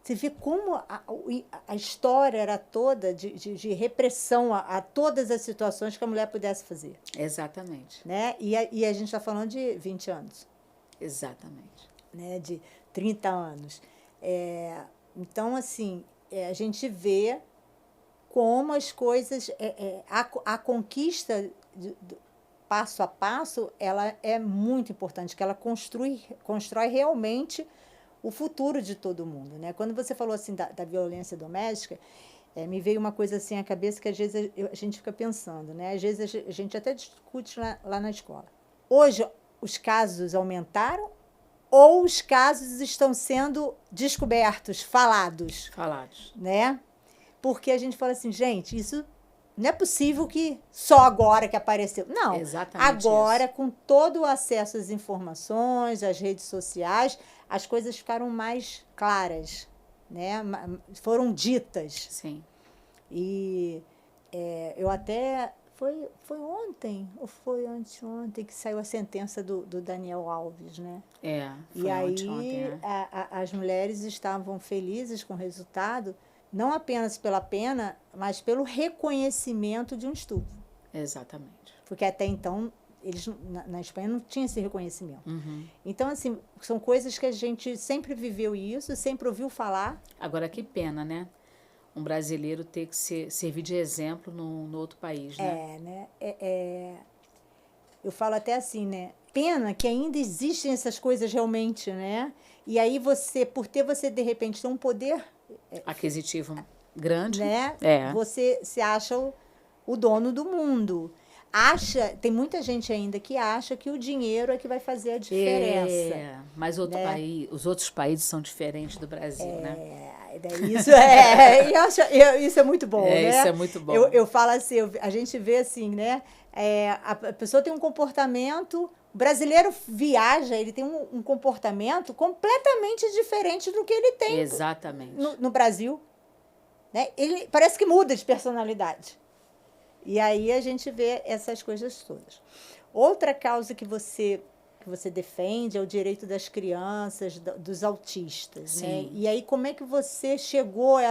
A: Você vê como a história era toda de repressão a todas as situações que a mulher pudesse fazer.
B: Exatamente.
A: Né? E a gente está falando de 20 anos.
B: Exatamente.
A: Né? De 30 anos. Então, assim, a gente vê como as coisas... a conquista, passo a passo, ela é muito importante, que ela constrói realmente o futuro de todo mundo, né? Quando você falou assim da violência doméstica, me veio uma coisa assim à cabeça que às vezes a gente fica pensando, né? Às vezes a gente até discute lá na escola. Hoje, os casos aumentaram ou os casos estão sendo descobertos, falados?
B: Falados.
A: Né? Porque a gente fala assim, gente, isso não é possível que só agora que apareceu. Não,
B: exatamente
A: agora,
B: isso.
A: Com todo o acesso às informações, às redes sociais, as coisas ficaram mais claras, né? Foram ditas.
B: Sim.
A: E eu até... Foi ontem ou foi anteontem que saiu a sentença do Daniel Alves, né?
B: Foi ontem,
A: né? As mulheres estavam felizes com o resultado, não apenas pela pena, mas pelo reconhecimento de um estupro.
B: Exatamente.
A: Porque até então, eles na Espanha não tinha esse reconhecimento.
B: Uhum.
A: Então, assim, são coisas que a gente sempre viveu isso, sempre ouviu falar.
B: Agora, que pena, né? Um brasileiro ter que servir de exemplo no outro país, né?
A: Né? Eu falo até assim, né? Pena que ainda existem essas coisas realmente, né? E aí você de repente tem um poder...
B: aquisitivo grande,
A: né? Você se acha o dono do mundo. Tem muita gente ainda que acha que o dinheiro é que vai fazer a diferença.
B: Mas os outros países são diferentes do Brasil, né?
A: Isso é muito bom, né?
B: Isso é muito bom.
A: Eu falo assim, a gente vê assim, né? A pessoa tem um comportamento... O brasileiro viaja, ele tem um comportamento completamente diferente do que ele tem
B: exatamente
A: no Brasil. Né? Ele parece que muda de personalidade. E aí a gente vê essas coisas todas. Outra causa que você defende é o direito das crianças, dos autistas.
B: Sim.
A: Né? E aí como é que você chegou a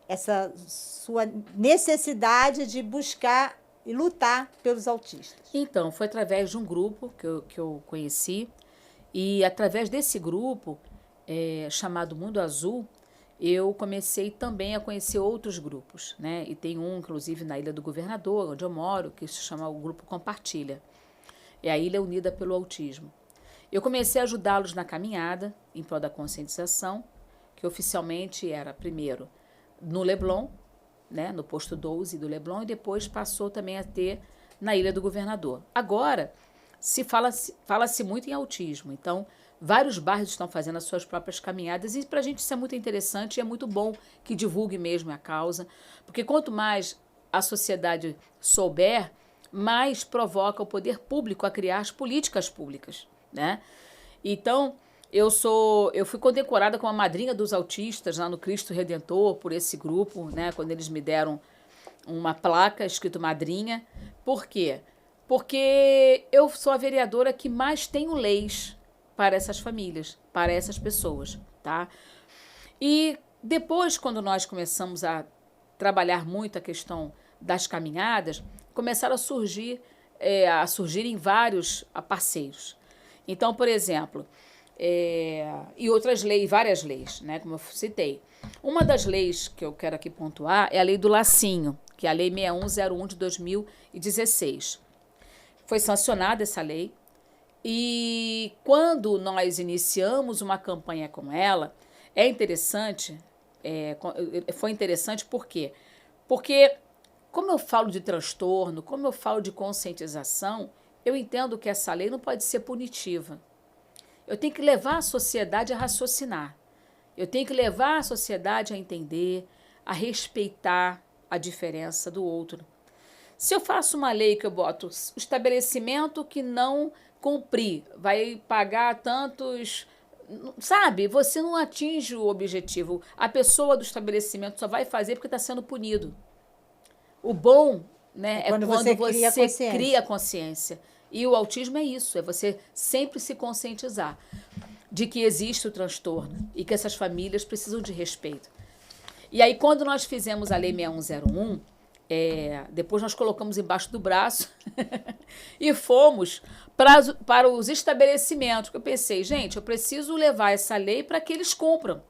A: essa sua necessidade de buscar e lutar pelos autistas?
B: Então, foi através de um grupo que eu conheci, e através desse grupo, chamado Mundo Azul, eu comecei também a conhecer outros grupos, né? E tem um, inclusive, na Ilha do Governador, onde eu moro, que se chama o Grupo Compartilha. É a Ilha Unida pelo Autismo. Eu comecei a ajudá-los na caminhada, em prol da conscientização, que oficialmente era, primeiro, no Leblon, né, no posto 12 do Leblon, e depois passou também a ter na Ilha do Governador. Agora, fala-se muito em autismo, então vários bairros estão fazendo as suas próprias caminhadas, e para a gente isso é muito interessante e é muito bom que divulgue mesmo a causa, porque quanto mais a sociedade souber, mais provoca o poder público a criar as políticas públicas, né? Então, eu fui condecorada como a madrinha dos autistas lá no Cristo Redentor por esse grupo, né? Quando eles me deram uma placa escrito madrinha. Por quê? Porque eu sou a vereadora que mais tenho leis para essas famílias, para essas pessoas, tá? E depois, quando nós começamos a trabalhar muito a questão das caminhadas, começaram a surgirem vários parceiros. Então, por exemplo, e outras leis, várias leis, né, como eu citei. Uma das leis que eu quero aqui pontuar é a lei do lacinho, que é a lei 6101 de 2016. Foi sancionada essa lei, e quando nós iniciamos uma campanha com ela, foi interessante por quê? Porque, como eu falo de transtorno, como eu falo de conscientização, eu entendo que essa lei não pode ser punitiva. Eu tenho que levar a sociedade a raciocinar. Eu tenho que levar a sociedade a entender, a respeitar a diferença do outro. Se eu faço uma lei que eu boto o estabelecimento que não cumprir, vai pagar tantos... Sabe? Você não atinge o objetivo. A pessoa do estabelecimento só vai fazer porque está sendo punido. O bom, né, é quando você cria consciência. E o autismo é isso, é você sempre se conscientizar. de que existe o transtorno e que essas famílias precisam de respeito. E aí, quando nós fizemos a Lei 6101, depois nós colocamos embaixo do braço e fomos para os estabelecimentos. Eu pensei, gente, eu preciso levar essa lei para que eles cumpram.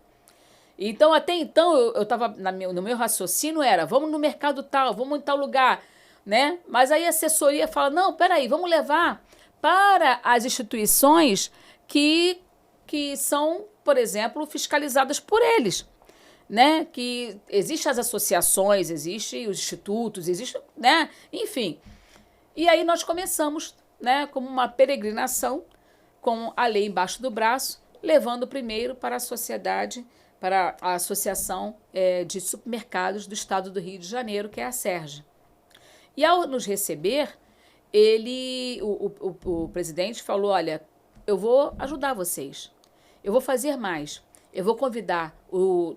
B: Então, até então, eu estava no meu raciocínio era, vamos no mercado tal, vamos em tal lugar, né? Mas aí a assessoria fala, não, peraí, vamos levar para as instituições que são, por exemplo, fiscalizadas por eles, né? Que existem as associações, existem os institutos, existe, né? Enfim. E aí nós começamos, né, como uma peregrinação com a lei embaixo do braço, levando primeiro para a sociedade, para a Associação de Supermercados do Estado do Rio de Janeiro, que é a SERJ. E ao nos receber, o presidente falou, olha, eu vou ajudar vocês, eu vou fazer mais, eu vou convidar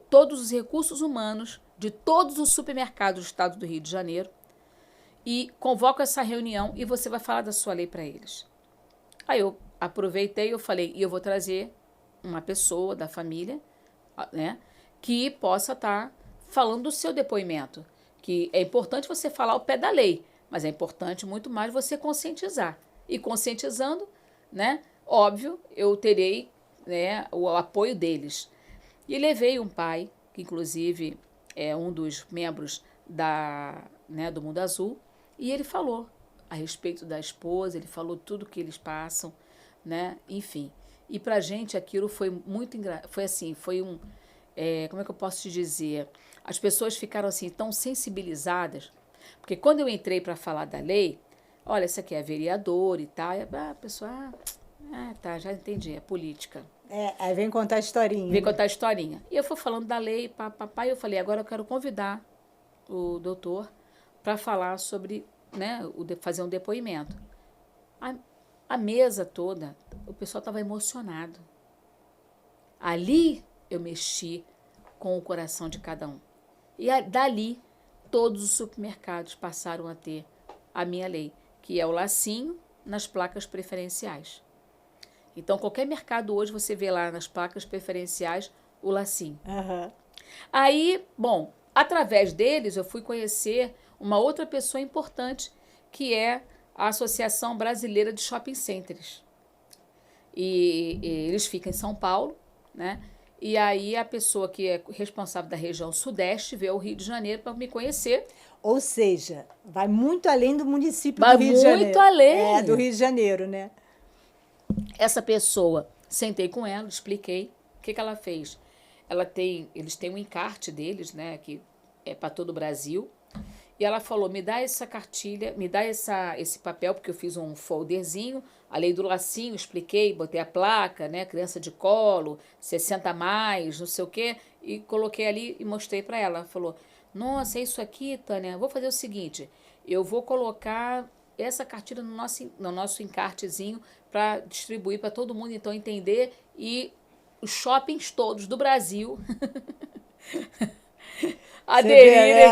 B: todos os recursos humanos de todos os supermercados do Estado do Rio de Janeiro e convoco essa reunião e você vai falar da sua lei para eles. Aí eu aproveitei, eu falei, e eu vou trazer uma pessoa da família, né, que possa estar falando do seu depoimento, que é importante você falar ao pé da lei, mas é importante muito mais você conscientizar. E conscientizando, né, óbvio, eu terei, né, o apoio deles. E levei um pai, que inclusive é um dos membros do Mundo Azul, e ele falou a respeito da esposa, ele falou tudo que eles passam, né, enfim. E pra gente aquilo foi muito engraçado, foi assim, foi como é que eu posso te dizer? As pessoas ficaram assim tão sensibilizadas, porque quando eu entrei para falar da lei, olha, essa aqui é vereador e tal, e a pessoa, tá, já entendi, é política.
A: Aí vem contar a historinha.
B: Vem contar a historinha. E eu fui falando da lei, papai, eu falei, agora eu quero convidar o doutor para falar sobre, né, fazer um depoimento. A mesa toda, o pessoal estava emocionado. Ali eu mexi com o coração de cada um. E dali, todos os supermercados passaram a ter a minha lei, que é o lacinho nas placas preferenciais. Então, qualquer mercado hoje, você vê lá nas placas preferenciais o lacinho.
A: Uhum.
B: Aí, bom, através deles, eu fui conhecer uma outra pessoa importante, que é a Associação Brasileira de Shopping Centers. E eles ficam em São Paulo, né? E aí a pessoa que é responsável da região Sudeste veio ao Rio de Janeiro para me conhecer.
A: Ou seja, vai muito além do município do Rio de Janeiro.
B: Muito além.
A: Do Rio de Janeiro, né?
B: Essa pessoa, sentei com ela, expliquei o que ela fez. Eles têm um encarte deles, né, que é para todo o Brasil. E ela falou, me dá essa cartilha, me dá esse papel, porque eu fiz um folderzinho, a lei do lacinho, expliquei, botei a placa, né, criança de colo, 60 a mais, não sei o quê, e coloquei ali e mostrei para ela. Ela falou, nossa, é isso aqui, Tânia, vou fazer o seguinte, eu vou colocar essa cartilha no nosso encartezinho para distribuir para todo mundo, então, entender, e os shoppings todos do Brasil aderirem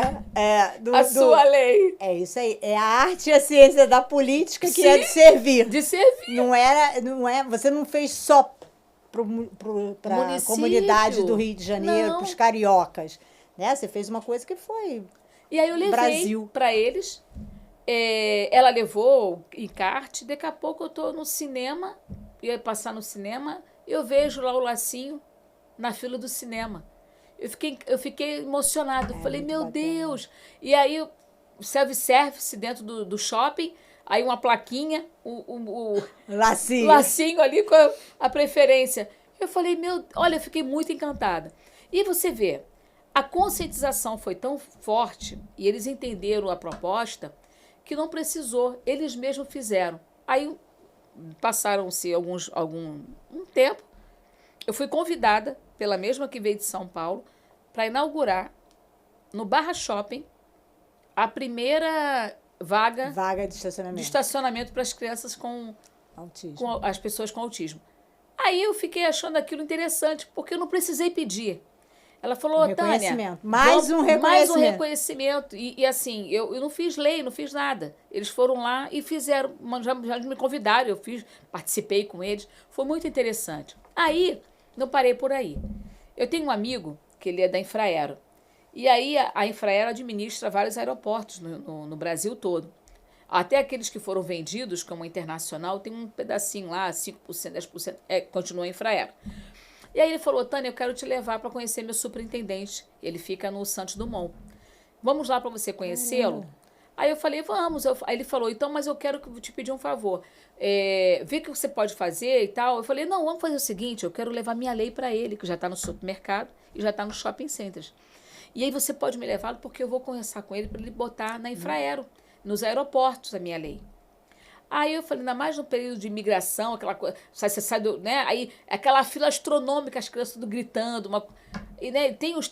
B: à sua lei.
A: É isso aí. É a arte e a ciência da política que é de servir.
B: De servir.
A: Você não fez só para a comunidade do Rio de Janeiro, para os cariocas. Né? Você fez uma coisa que foi
B: E aí eu levei para eles. Ela levou o encarte. Daqui a pouco eu estou no cinema, ia passar no cinema, eu vejo lá o lacinho na fila do cinema. Eu fiquei emocionada. Falei, meu Deus. E aí, o self-service dentro do shopping, aí uma plaquinha, o lacinho ali com a preferência. Eu falei, olha, eu fiquei muito encantada. E você vê, a conscientização foi tão forte e eles entenderam a proposta que não precisou, eles mesmos fizeram. Aí passaram-se um tempo, eu fui convidada pela mesma que veio de São Paulo, para inaugurar no Barra Shopping a primeira vaga de estacionamento para as crianças com as pessoas com autismo. Aí eu fiquei achando aquilo interessante, porque eu não precisei pedir. Ela falou, Tânia, mais um reconhecimento. E assim, eu não fiz lei, não fiz nada. Eles foram lá e fizeram, já me convidaram, participei com eles. Foi muito interessante. Aí, não parei por aí. Eu tenho um amigo que ele é da Infraero. E aí a Infraero administra vários aeroportos no Brasil todo. Até aqueles que foram vendidos, como a Internacional, tem um pedacinho lá, 5%, 10%, continua a Infraero. E aí ele falou, Tânia, eu quero te levar para conhecer meu superintendente. Ele fica no Santos Dumont. Vamos lá para você conhecê-lo? Aí eu falei, vamos. Aí ele falou, então, mas eu quero te pedir um favor. Vê o que você pode fazer e tal. Eu falei, não, vamos fazer o seguinte, eu quero levar minha lei para ele, que já está no supermercado e já está no shopping centers. E aí você pode me levá-lo porque eu vou conversar com ele para ele botar na Infraero, nos aeroportos, a minha lei. Aí eu falei, ainda mais no período de imigração, aquela coisa, você sai do, né? Aí aquela fila astronômica, as crianças tudo gritando, e né, tem os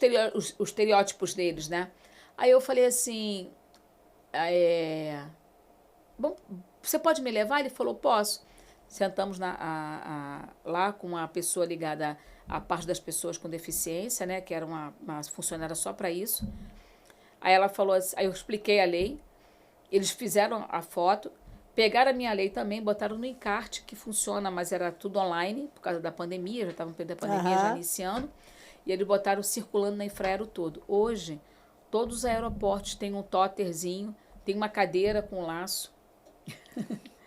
B: estereótipos deles, né? Aí eu falei assim, bom, você pode me levar? Ele falou, posso. Sentamos lá com uma pessoa ligada à parte das pessoas com deficiência, né? Que era uma funcionária só para isso. Aí ela falou assim, aí eu expliquei a lei, eles fizeram a foto, pegaram a minha lei também, botaram no encarte, que funciona, mas era tudo online, por causa da pandemia, já estava no período da pandemia já iniciando, e eles botaram circulando na Infraero todo. Hoje, todos os aeroportos têm um totterzinho, tem uma cadeira com laço.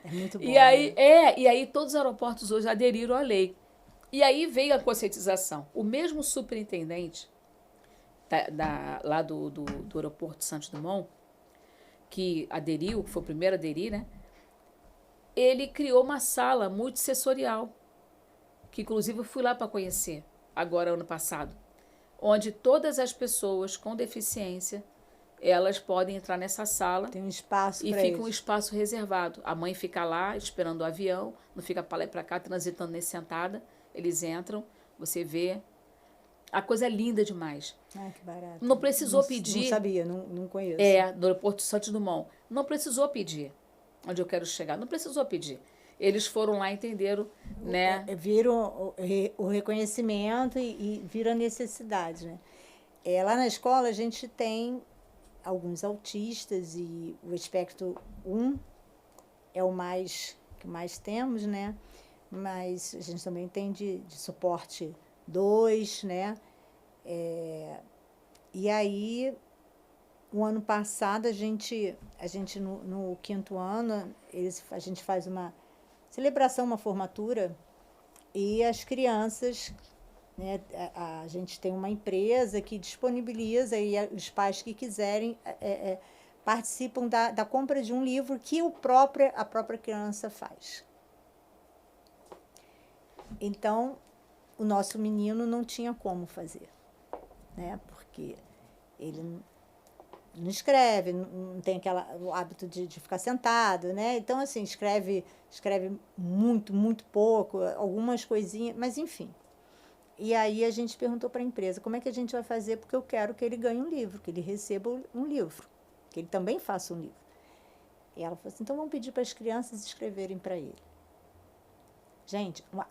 A: É muito bom.
B: E aí todos os aeroportos hoje aderiram à lei. E aí veio a conscientização. O mesmo superintendente lá do aeroporto de Santos Dumont, que aderiu, que foi o primeiro a aderir, né? Ele criou uma sala multissensorial, que inclusive eu fui lá para conhecer, agora ano passado, onde todas as pessoas com deficiência, elas podem entrar nessa sala.
A: Tem um espaço
B: e
A: para
B: fica
A: eles.
B: Um espaço reservado. A mãe fica lá esperando o avião, não fica para lá e para cá, transitando nem sentada. Eles entram, você vê. A coisa é linda demais.
A: Ai, que barato.
B: Não precisou pedir.
A: Não sabia, não conheço.
B: Do aeroporto Santos Dumont. Não precisou pedir onde eu quero chegar. Não precisou pedir. Eles foram lá e entenderam, né?
A: Viram o reconhecimento e viram a necessidade, né? Lá na escola a gente tem alguns autistas e o espectro 1 é o que mais temos, né? Mas a gente também tem de suporte 2, né? E aí, o ano passado, a gente no 5º ano, a gente faz uma celebração, uma formatura, e as crianças, né, a gente tem uma empresa que disponibiliza, e os pais que quiserem participam da compra de um livro que a própria criança faz. Então, o nosso menino não tinha como fazer, né? Porque ele não escreve, não tem o hábito de ficar sentado, né? Então, assim, escreve muito, muito pouco, algumas coisinhas, mas enfim. E aí a gente perguntou para a empresa, como é que a gente vai fazer? Porque eu quero que ele ganhe um livro, que ele receba um livro, que ele também faça um livro. E ela falou assim, então vamos pedir para as crianças escreverem para ele. Gente, o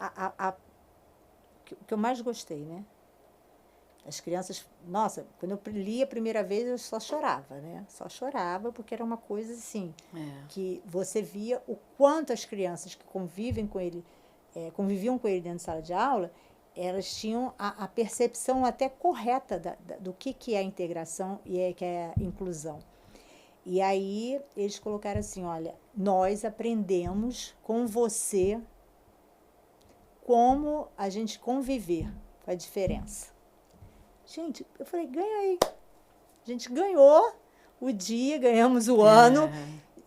A: que eu mais gostei, né? As crianças, nossa, quando eu li a primeira vez, eu só chorava, né? Só chorava, porque era uma coisa assim, que você via o quanto as crianças que conviviam com ele dentro de sala de aula, elas tinham a percepção até correta do que é a integração e que é a inclusão. E aí eles colocaram assim, olha, nós aprendemos com você como a gente conviver com a diferença. Gente, eu falei, ganha aí. A gente ganhou o dia, ganhamos o ano.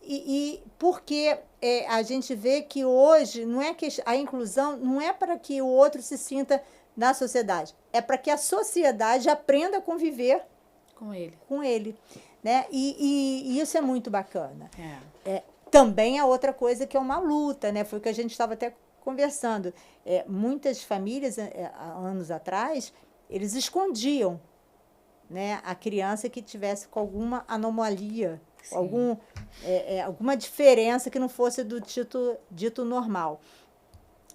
A: E porque a gente vê que hoje não é que a inclusão não é para que o outro se sinta na sociedade, é para que a sociedade aprenda a conviver com ele, né? E isso é muito bacana. Também é outra coisa que é uma luta, né? Foi o que a gente estava até conversando. Muitas famílias, há anos atrás, eles escondiam, né, a criança que tivesse com alguma anomalia, alguma diferença que não fosse do dito normal.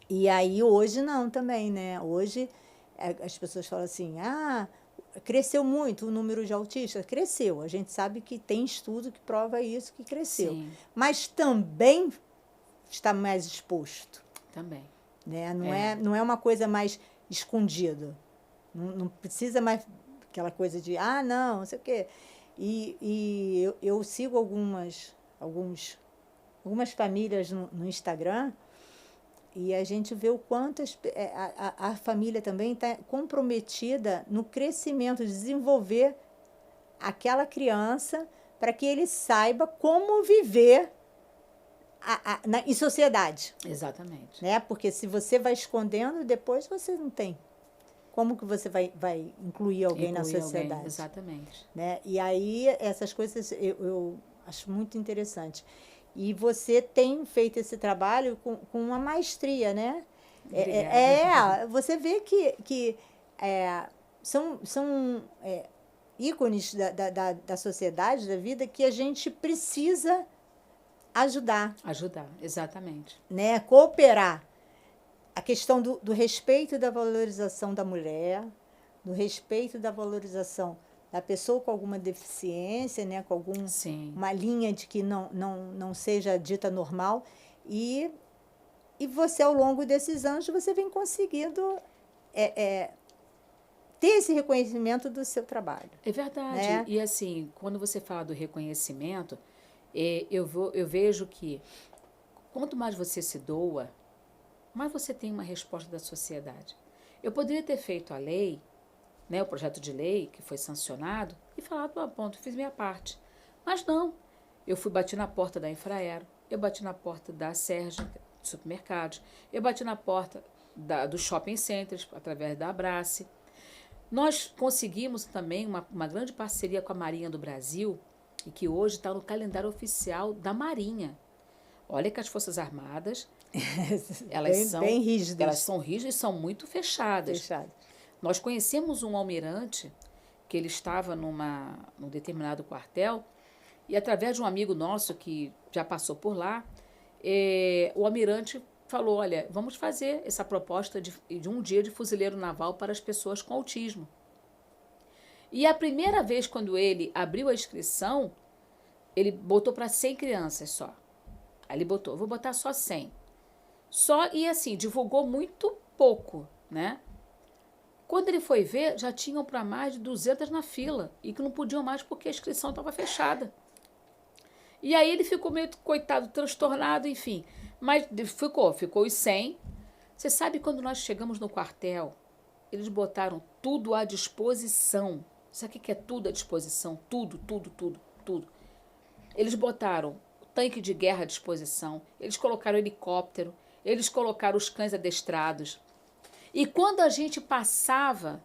A: E aí hoje não também, né? Hoje as pessoas falam assim, cresceu muito o número de autistas. Cresceu, a gente sabe que tem estudo que prova isso, que cresceu.
B: Sim.
A: Mas também está mais exposto.
B: Também.
A: né? Não é uma coisa mais escondida. Não precisa mais aquela coisa de, não sei o quê. E eu sigo algumas famílias no Instagram e a gente vê o quanto a família também está comprometida no crescimento, desenvolver aquela criança para que ele saiba como viver em sociedade.
B: Exatamente.
A: Né? Porque se você vai escondendo, depois você não tem. Como que você vai incluir alguém na sociedade?
B: Alguém, exatamente.
A: Né? E aí, essas coisas eu acho muito interessante. E você tem feito esse trabalho com uma maestria, né? Você vê que são ícones da sociedade, da vida, que a gente precisa ajudar.
B: Ajudar, exatamente.
A: Né? Cooperar. A questão do respeito e da valorização da mulher, do respeito e da valorização da pessoa com alguma deficiência, né? Com uma linha de que não seja dita normal. E você, ao longo desses anos, você vem conseguindo ter esse reconhecimento do seu trabalho.
B: É verdade.
A: Né?
B: E assim, quando você fala do reconhecimento, eu vejo que quanto mais você se doa, mais você tem uma resposta da sociedade. Eu poderia ter feito a lei, né, o projeto de lei que foi sancionado, e falado, ponto, fiz minha parte. Mas não. Eu bati na porta da Infraero, eu bati na porta da Serja, supermercados, eu bati na porta dos shopping centers, através da Abrace. Nós conseguimos também uma grande parceria com a Marinha do Brasil, e que hoje está no calendário oficial da Marinha. Olha que as Forças Armadas, elas são
A: bem rígidas.
B: Elas são rígidas e são muito fechadas. Nós conhecemos um almirante que ele estava num determinado quartel e, através de um amigo nosso que já passou por lá, o almirante falou, olha, vamos fazer essa proposta de um dia de fuzileiro naval para as pessoas com autismo. E a primeira vez, quando ele abriu a inscrição, ele botou para 100 crianças só. Aí ele botou, vou botar só 100. E assim, divulgou muito pouco, né? Quando ele foi ver, já tinham para mais de 200 na fila e que não podiam mais porque a inscrição estava fechada. E aí ele ficou meio, coitado, transtornado, enfim. Mas ficou os 100. Você sabe, quando nós chegamos no quartel, eles botaram tudo à disposição. Sabe o que é tudo à disposição? Tudo. Eles botaram tanque de guerra à disposição, eles colocaram helicóptero, eles colocaram os cães adestrados. E quando a gente passava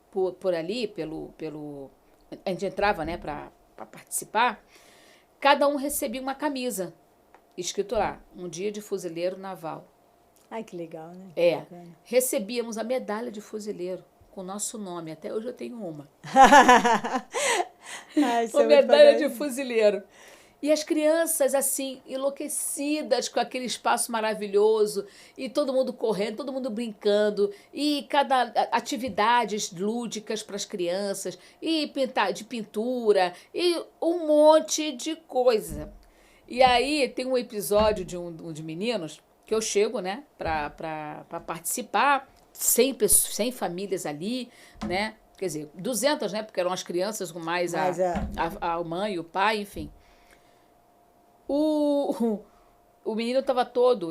B: por ali, a gente entrava, né, para participar, cada um recebia uma camisa, escrito lá, um dia de fuzileiro naval.
A: Ai, que legal, né?
B: Recebíamos a medalha de fuzileiro, com o nosso nome, até hoje eu tenho uma. Uma medalha de fuzileiro. E as crianças, assim, enlouquecidas com aquele espaço maravilhoso, e todo mundo correndo, todo mundo brincando, e atividades lúdicas para as crianças, e de pintura, e um monte de coisa. E aí tem um episódio de meninos, que eu chego, né, para participar, 100 famílias ali, né, quer dizer, 200, né, porque eram as crianças com mais a mãe e o pai, enfim. O menino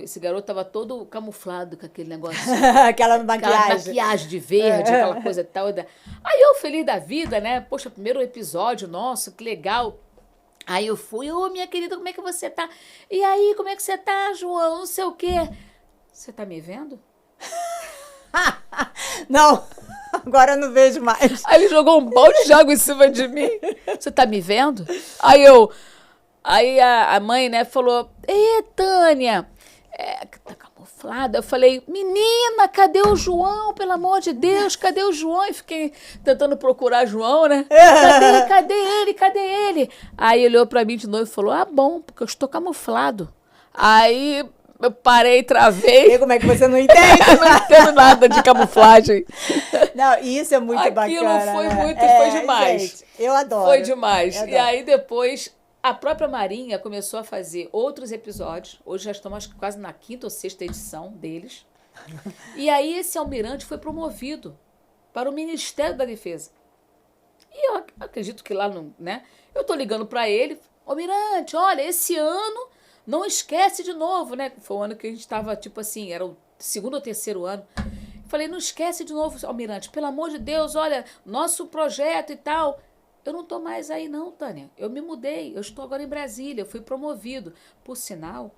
B: esse garoto estava todo camuflado com aquele negócio.
A: Aquela
B: maquiagem de verde, aquela coisa tal. Aí eu, feliz da vida, né? Poxa, primeiro episódio nosso, que legal. Aí eu fui, minha querida, como é que você tá? E aí, como é que você tá, João? Não sei o quê. Você tá me vendo?
A: Não, agora eu não vejo mais.
B: Aí ele jogou um balde de água em cima de mim. Você tá me vendo? Aí a mãe, né, falou, Tânia, tá camuflada. Eu falei, menina, cadê o João? Pelo amor de Deus, cadê o João? E fiquei tentando procurar João, né? Cadê ele? Aí ele olhou pra mim de novo e falou, bom, porque eu estou camuflado. Aí eu parei, travei.
A: E como é que você não entende?
B: Eu não entendo nada de camuflagem.
A: Não, isso é muito bacana.
B: Aquilo foi demais.
A: Gente, eu adoro.
B: Foi demais. E aí depois... A própria Marinha começou a fazer outros episódios. Hoje já estamos quase na 5ª ou 6ª edição deles. E aí esse almirante foi promovido para o Ministério da Defesa. E eu acredito que lá, né? Eu tô ligando para ele, almirante, olha, esse ano não esquece de novo, né? Foi o ano que a gente estava, tipo assim, era o 2º ou 3º ano. Falei, não esquece de novo, almirante, pelo amor de Deus, olha, nosso projeto e tal. Eu não tô mais aí não, Tânia. Eu me mudei, eu estou agora em Brasília, eu fui promovido. Por sinal,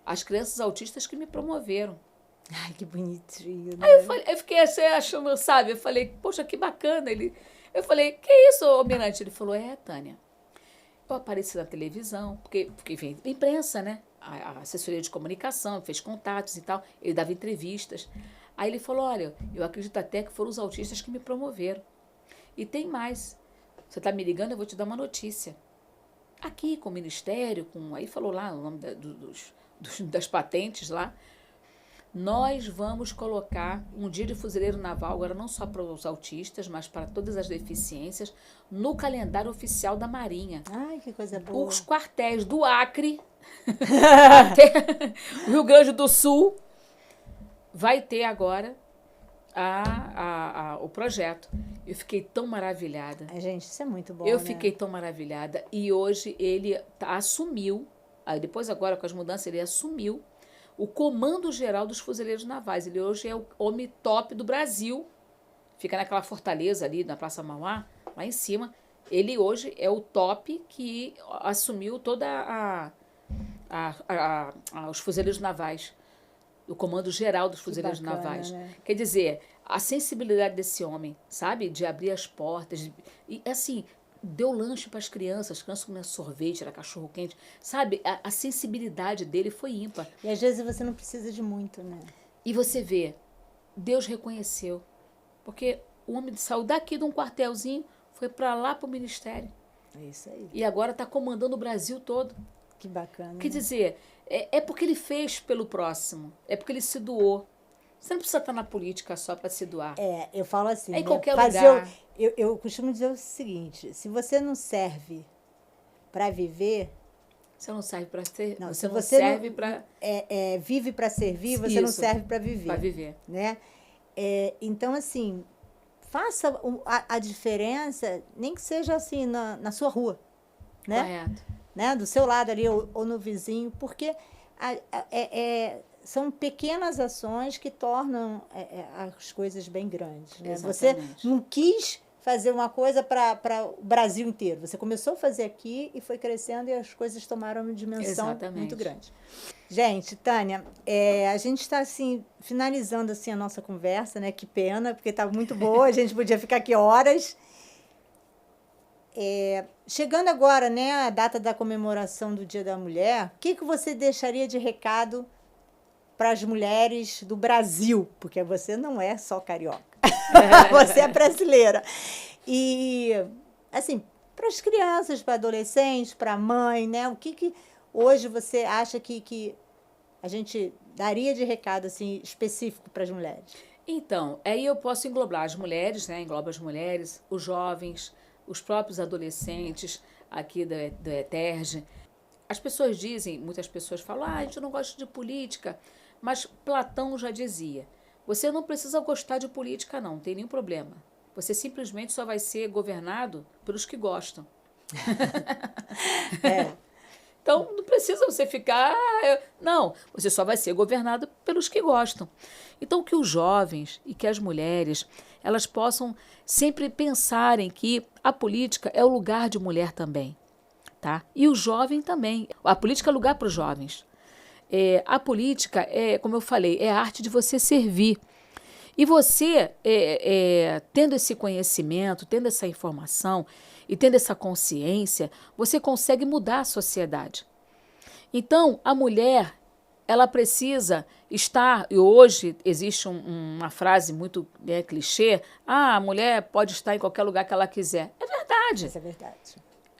B: as crianças autistas que me promoveram.
A: Ai, que bonitinho, né?
B: Aí eu fiquei achando, sabe? Eu falei, poxa, que bacana. Eu falei, que isso, almirante? Ele falou, Tânia, eu apareci na televisão, porque vem imprensa, né? A assessoria de comunicação, fez contatos e tal. Ele dava entrevistas. Aí ele falou, olha, eu acredito até que foram os autistas que me promoveram. E tem mais. Você está me ligando, eu vou te dar uma notícia. Aqui, com o Ministério, aí falou lá o nome das patentes lá. Nós vamos colocar um dia de fuzileiro naval, agora não só para os autistas, mas para todas as deficiências, no calendário oficial da Marinha.
A: Ai, que coisa boa.
B: Os quartéis do Acre até o Rio Grande do Sul vai ter agora o projeto. Eu fiquei tão maravilhada.
A: Gente, isso é muito bom,
B: Eu fiquei tão maravilhada. E hoje ele assumiu, depois agora com as mudanças, ele assumiu o Comando Geral dos Fuzileiros Navais. Ele hoje é o homem top do Brasil. Fica naquela fortaleza ali na Praça Mauá, lá em cima. Ele hoje é o top que assumiu toda os fuzileiros navais. O Comando Geral dos Fuzileiros Navais. Né? Quer dizer, a sensibilidade desse homem, sabe? De abrir as portas. E assim, deu lanche para as crianças comendo sorvete, era cachorro quente. Sabe? A sensibilidade dele foi ímpar.
A: E às vezes você não precisa de muito, né?
B: E você vê, Deus reconheceu. Porque o homem saiu daqui de um quartelzinho, foi para lá para o ministério.
A: É isso aí.
B: E agora está comandando o Brasil todo.
A: Que bacana.
B: Quer dizer, é porque ele fez pelo próximo. É porque ele se doou. Você não precisa estar na política só para se doar.
A: Eu falo assim.
B: Em qualquer lugar.
A: Eu costumo dizer o seguinte: se você não serve para viver.
B: Você não serve para ser.
A: Não,
B: você
A: não
B: serve para.
A: Vive para servir, você não serve para viver.
B: Para viver.
A: Né? Então, assim, faça a diferença, nem que seja assim, na sua rua. Né?
B: Correto.
A: Né? Do seu lado ali ou no vizinho, porque são pequenas ações que tornam as coisas bem grandes. Né? Você não quis fazer uma coisa para o Brasil inteiro. Você começou a fazer aqui e foi crescendo e as coisas tomaram uma dimensão muito grande. Gente, Tânia, a gente está assim, finalizando assim, a nossa conversa, né? Que pena, porque estava muito boa, a gente podia ficar aqui horas. Chegando agora, né, a data da comemoração do Dia da Mulher, o que você deixaria de recado para as mulheres do Brasil? Porque você não é só carioca, você é brasileira. E, assim, para as crianças, para adolescentes, para a mãe, né, o que hoje você acha que a gente daria de recado assim, específico para as mulheres?
B: Então, aí eu posso englobar as mulheres, né, engloba as mulheres, os jovens, os próprios adolescentes aqui do ETERJ. As pessoas dizem, muitas pessoas falam, a gente não gosta de política, mas Platão já dizia, você não precisa gostar de política não tem nenhum problema. Você simplesmente só vai ser governado pelos que gostam. Então, não precisa você ficar... Não, você só vai ser governado pelos que gostam. Então, que os jovens e que as mulheres, elas possam sempre pensarem que a política é o lugar de mulher também. Tá? E o jovem também. A política é lugar para os jovens. A política, como eu falei, é a arte de você servir. E você, tendo esse conhecimento, tendo essa informação e tendo essa consciência, você consegue mudar a sociedade. Então, a mulher, ela precisa estar, e hoje existe uma frase muito clichê, a mulher pode estar em qualquer lugar que ela quiser. É verdade.
A: Isso é verdade.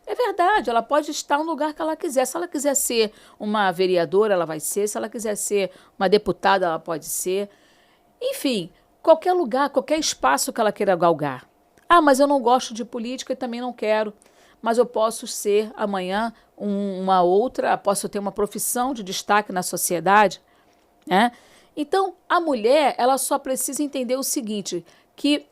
B: É verdade, ela pode estar no lugar que ela quiser. Se ela quiser ser uma vereadora, ela vai ser. Se ela quiser ser uma deputada, ela pode ser. Enfim, qualquer lugar, qualquer espaço que ela queira galgar. Mas eu não gosto de política e também não quero. Mas eu posso ser amanhã posso ter uma profissão de destaque na sociedade, né? Então, a mulher, ela só precisa entender o seguinte, que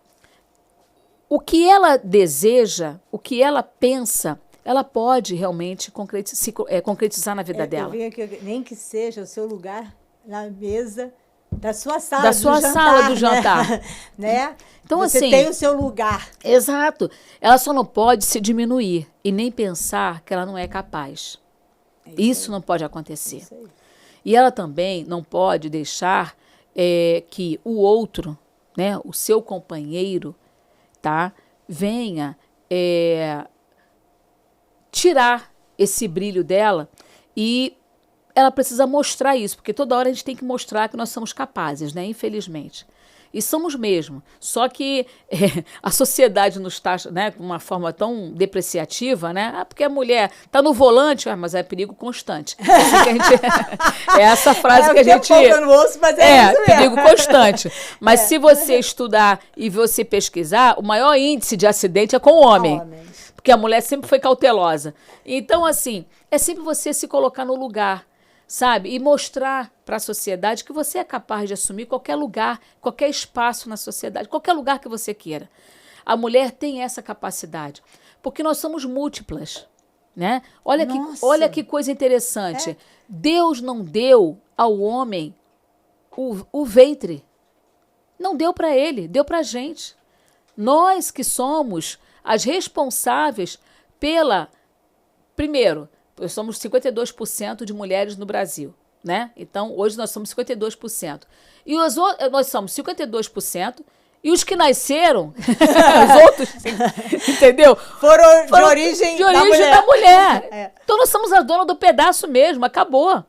B: o que ela deseja, o que ela pensa, ela pode realmente concretizar na vida dela.
A: Eu vi aqui, nem que seja o seu lugar na mesa da sua sala
B: da sua sala do jantar.
A: Né?
B: Então,
A: você
B: assim,
A: tem o seu lugar.
B: Exato. Ela só não pode se diminuir e nem pensar que ela não é capaz. Isso não pode acontecer.
A: Isso aí.
B: E ela também não pode deixar que o outro, né, o seu companheiro, tá, venha tirar esse brilho dela, e ela precisa mostrar isso, porque toda hora a gente tem que mostrar que nós somos capazes, né, infelizmente. E somos mesmo. Só que a sociedade nos taxa, né, de uma forma tão depreciativa, né? Porque a mulher está no volante, mas é perigo constante. É essa frase que a gente...
A: Eu não ouço, mas isso mesmo.
B: Perigo constante. Mas se você estudar e você pesquisar, o maior índice de acidente é com o homem. Porque a mulher sempre foi cautelosa. Então, assim, é sempre você se colocar no lugar, sabe? E mostrar para a sociedade que você é capaz de assumir qualquer lugar, qualquer espaço na sociedade, qualquer lugar que você queira. A mulher tem essa capacidade, porque nós somos múltiplas, né? Olha que coisa interessante. Deus não deu ao homem o ventre. Não deu para ele, deu para a gente. Nós que somos as responsáveis pela... Primeiro, somos 52% de mulheres no Brasil, né? Então, hoje nós somos 52%. E nós somos 52%, e os que nasceram, os outros, entendeu?
A: Foram de origem
B: da mulher. Então, nós somos a dona do pedaço mesmo, acabou.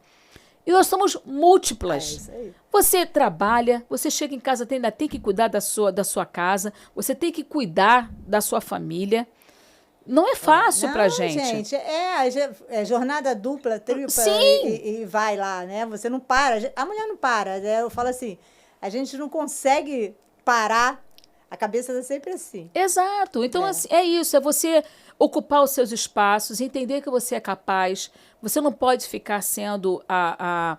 B: E nós somos múltiplas.
A: Isso aí.
B: Você trabalha, você chega em casa, ainda tem que cuidar da sua casa, você tem que cuidar da sua família. Não é fácil pra gente.
A: É jornada dupla, tripla.
B: Sim.
A: E vai lá, né? Você não para. A mulher não para. Né? Eu falo assim, a gente não consegue parar. A cabeça está sempre assim.
B: Exato. Então, assim, é isso. É você ocupar os seus espaços, entender que você é capaz. Você não pode ficar sendo a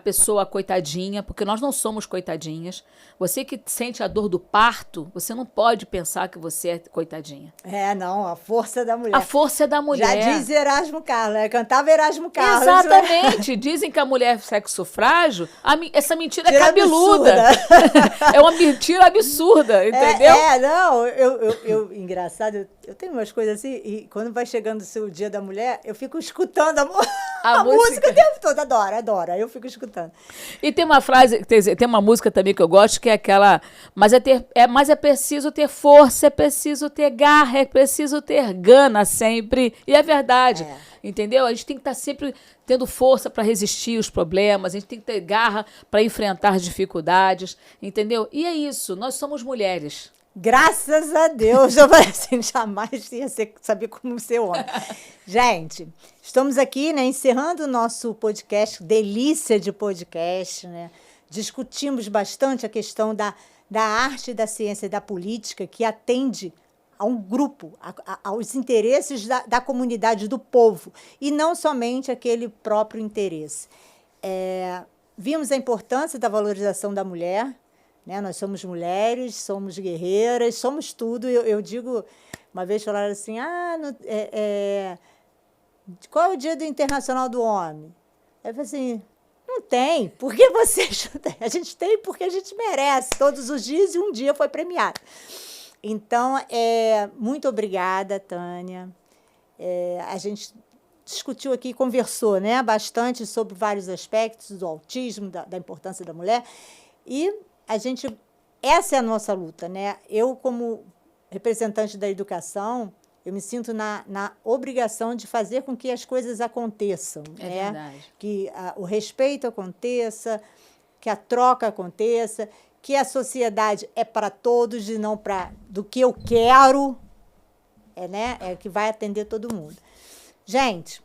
B: pessoa coitadinha, porque nós não somos coitadinhas. Você que sente a dor do parto, você não pode pensar que você é coitadinha.
A: Não, a força da mulher.
B: A força é da mulher.
A: Já diz Erasmo Carlos, né? Cantava Erasmo Carlos.
B: Exatamente. Dizem que a mulher é sexo frágil. Essa mentira é cabeluda. É uma mentira absurda, entendeu?
A: Engraçado, eu tenho umas coisas assim, e quando vai chegando o seu dia da mulher, eu fico escutando a música o tempo todo. Adoro. Eu fico escutando.
B: E tem uma frase, tem uma música também que eu gosto, que é aquela, mas é preciso ter força, é preciso ter garra, é preciso ter gana sempre. E é verdade, entendeu? A gente tem que estar sempre tendo força para resistir os problemas, a gente tem que ter garra para enfrentar as dificuldades, entendeu? E é isso, nós somos mulheres.
A: Graças a Deus, eu falei assim, jamais ia saber como ser homem. Gente, estamos aqui, né, encerrando o nosso podcast, delícia de podcast, né? Discutimos bastante a questão da arte, da ciência e da política, que atende a um grupo, aos interesses da comunidade, do povo, e não somente aquele próprio interesse. Vimos a importância da valorização da mulher, né? Nós somos mulheres, somos guerreiras, somos tudo. Eu digo, uma vez falaram assim, qual é o dia do Internacional do Homem? Eu falei assim, não tem, porque vocês não têm. A gente tem porque a gente merece todos os dias, e um dia foi premiado. Então, muito obrigada, Tânia. A gente discutiu aqui, conversou, né, bastante sobre vários aspectos do autismo, da importância da mulher, e essa é a nossa luta, né? Eu, como representante da educação, eu me sinto na obrigação de fazer com que as coisas aconteçam.
B: É verdade.
A: Que o respeito aconteça, que a troca aconteça, que a sociedade é para todos e não do que eu quero, que vai atender todo mundo. Gente,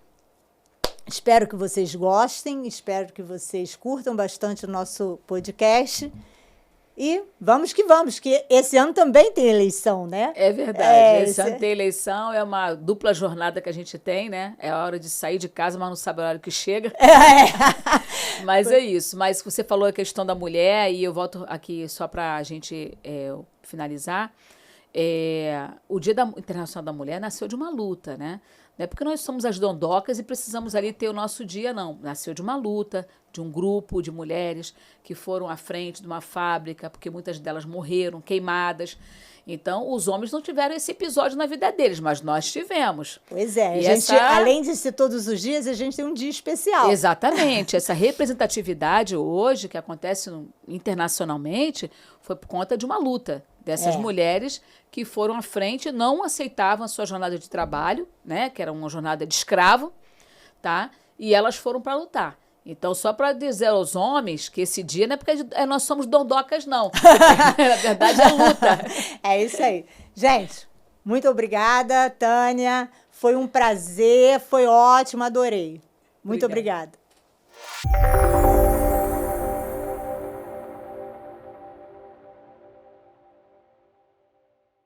A: espero que vocês gostem, espero que vocês curtam bastante o nosso podcast. E vamos que esse ano também tem eleição, né?
B: É verdade. Esse ano tem eleição, é uma dupla jornada que a gente tem, né? É a hora de sair de casa, mas não sabe a hora que chega. Mas é isso. Mas você falou a questão da mulher, e eu volto aqui só para a gente finalizar. O Dia Internacional da Mulher nasceu de uma luta, né? Não é porque nós somos as dondocas e precisamos ali ter o nosso dia, não. Nasceu de uma luta, de um grupo de mulheres que foram à frente de uma fábrica, porque muitas delas morreram queimadas. Então, os homens não tiveram esse episódio na vida deles, mas nós tivemos.
A: Pois é, além de ser todos os dias, a gente tem um dia especial.
B: Exatamente. Essa representatividade hoje, que acontece internacionalmente, foi por conta de uma luta dessas mulheres que foram à frente, não aceitavam a sua jornada de trabalho, né, que era uma jornada de escravo, tá? E elas foram para lutar. Então, só para dizer aos homens que esse dia não é porque nós somos dondocas, não. Na verdade, é luta.
A: É isso aí. Gente, muito obrigada, Tânia. Foi um prazer, foi ótimo, adorei. Muito obrigada.